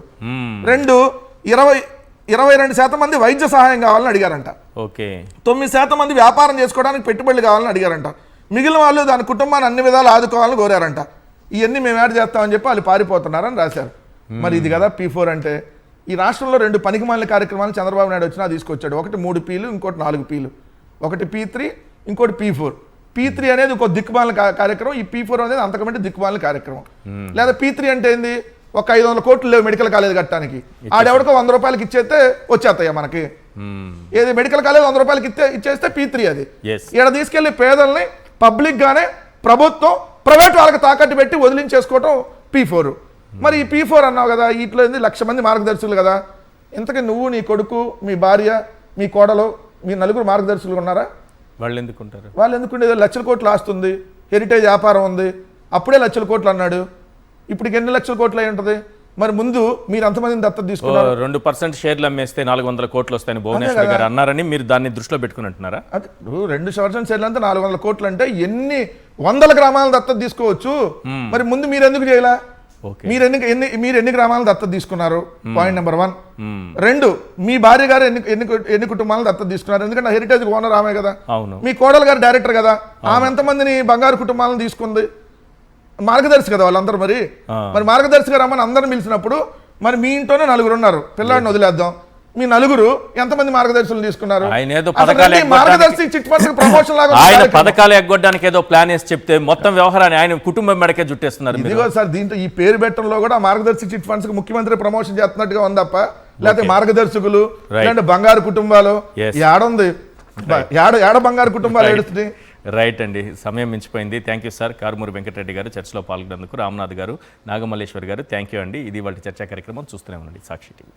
22% మంది వైద్య సహాయం కావాలని అడిగారంట. 9% మంది వ్యాపారం చేసుకోవడానికి పెట్టుబడులు కావాలని అడిగారంట. మిగిలిన వాళ్ళు దాని కుటుంబాన్ని అన్ని విధాలు ఆదుకోవాలని కోరారంట. ఇవన్నీ మేము యాడ్ చేస్తామని చెప్పి వాళ్ళు పారిపోతున్నారని రాశారు. మరి ఇది కదా P4 అంటే. ఈ రాష్ట్రంలో 2 పనికిమాలిన కార్యక్రమాలు చంద్రబాబు నాయుడు వచ్చినా తీసుకొచ్చాడు. ఒకటి 3 Pలు, ఇంకోటి 4 Pలు. ఒకటి P3, ఇంకోటి P4. P3 అనేది ఇంకో దిక్కుమాలిన కార్యక్రమం. ఈ P4 అనేది అంతకంటే దిక్కుమాలిన కార్యక్రమం. లేదా P3 అంటే ఏంది, ఒక 500 కోట్లు లేవు మెడికల్ కాలేజ్ కట్టడానికి, ఆడెవడికో 100 రూపాయలకి ఇచ్చేస్తే వచ్చేస్తాయా మనకి? ఏది మెడికల్ కాలేజ్ 100 రూపాయలకి ఇచ్చేస్తే P3 అది. ఇక్కడ తీసుకెళ్లి పేదల్ని పబ్లిక్ గానే ప్రభుత్వం ప్రైవేట్ వాళ్ళకి తాకట్టు పెట్టి వదిలించేసుకోవటం P4. మరి ఈ P4 అన్నావు కదా, వీటిలో 1,00,000 మంది మార్గదర్శకులు కదా. ఇంతకీ నువ్వు, నీ కొడుకు, మీ భార్య, మీ కోడలు, మీ నలుగురు మార్గదర్శకులు ఉన్నారా? వాళ్ళు ఎందుకుంటారు? వాళ్ళు ఎందుకుండేది? లక్షల కోట్లు ఆస్తుంది, హెరిటేజ్ వ్యాపారం ఉంది, అప్పుడే లక్షల కోట్లు అన్నాడు, ఇప్పుడు ఎన్ని లక్షల కోట్లు అయి ఉంటుంది? మరి ముందు మీరు అంతమందిని దత్తత తీసుకున్నారు. 2% షేర్లు అమ్మేస్తే 400 కోట్లు వస్తాయని భువనేశ్వర్ గారు అన్నారని మీరు దాన్ని దృష్టిలో పెట్టుకుని అంటున్నారా? అది 2% షేర్లు అంటే 400 కోట్లు అంటే ఎన్ని వందల గ్రామాలను దత్తత తీసుకోవచ్చు. మరి ముందు మీరు ఎందుకు చేయాల? మీరు ఎన్ని గ్రామాలను దత్తత తీసుకున్నారు? Point number 1. 2, మీ భార్య గారు ఎన్ని కుటుంబాలను దత్తత తీసుకున్నారు? ఎందుకంటే హెరిటేజ్ ఓనర్ ఆమె కదా. మీ కోడలు గారు డైరెక్టర్ కదా, ఆమె ఎంతమందిని బంగారు కుటుంబాలను తీసుకుంది? మార్గదర్శి కదా వాళ్ళందరూ. మరి మార్గదర్శిగా రమ్మని అందరిని పిలిచినప్పుడు మరి మీ ఇంట్లోనే 9 ఉన్నారు, పిల్లాడిని వదిలేద్దాం, మీ 9 ఎంతమంది మార్గదర్శులు తీసుకున్నారు? మార్గదర్శి చిట్ ఫండ్ ప్రమోషన్ లాగా ఆయన పథకాలు ఎగ్గొట్టడానికి ఏదో ప్లాన్ వేసి చెప్తే మొత్తం వ్యవహారాన్ని ఆయన కుటుంబం మెడకే జుట్టేస్తున్నారు. ఇదిగో సార్, దీంట్లో ఈ పేరు పెట్టడంలో కూడా మార్గదర్శి చిట్ ఫండ్స్ కి ముఖ్యమంత్రి ప్రమోషన్ చేస్తున్నట్టుగా ఉంది తప్ప, లేకపోతే మార్గదర్శకులు లేదంటే బంగారు కుటుంబాలు ఏడుంది, ఏడ బంగారు కుటుంబాలు ఏడుస్తుంది. రైట్ అండి, సమయం మించిపోయింది. Thank you sir. Karumuri Venkatareddy గారు చర్చలో పాల్గొన్నందుకు, రామనాథ్ గారు, నాగమల్లేశ్వర్ గారు థ్యాంక్ యూ అండి. ఇది వాళ్ళ చర్చా కార్యక్రమం. చూస్తూనే ఉండండి సాక్షి టీవీ.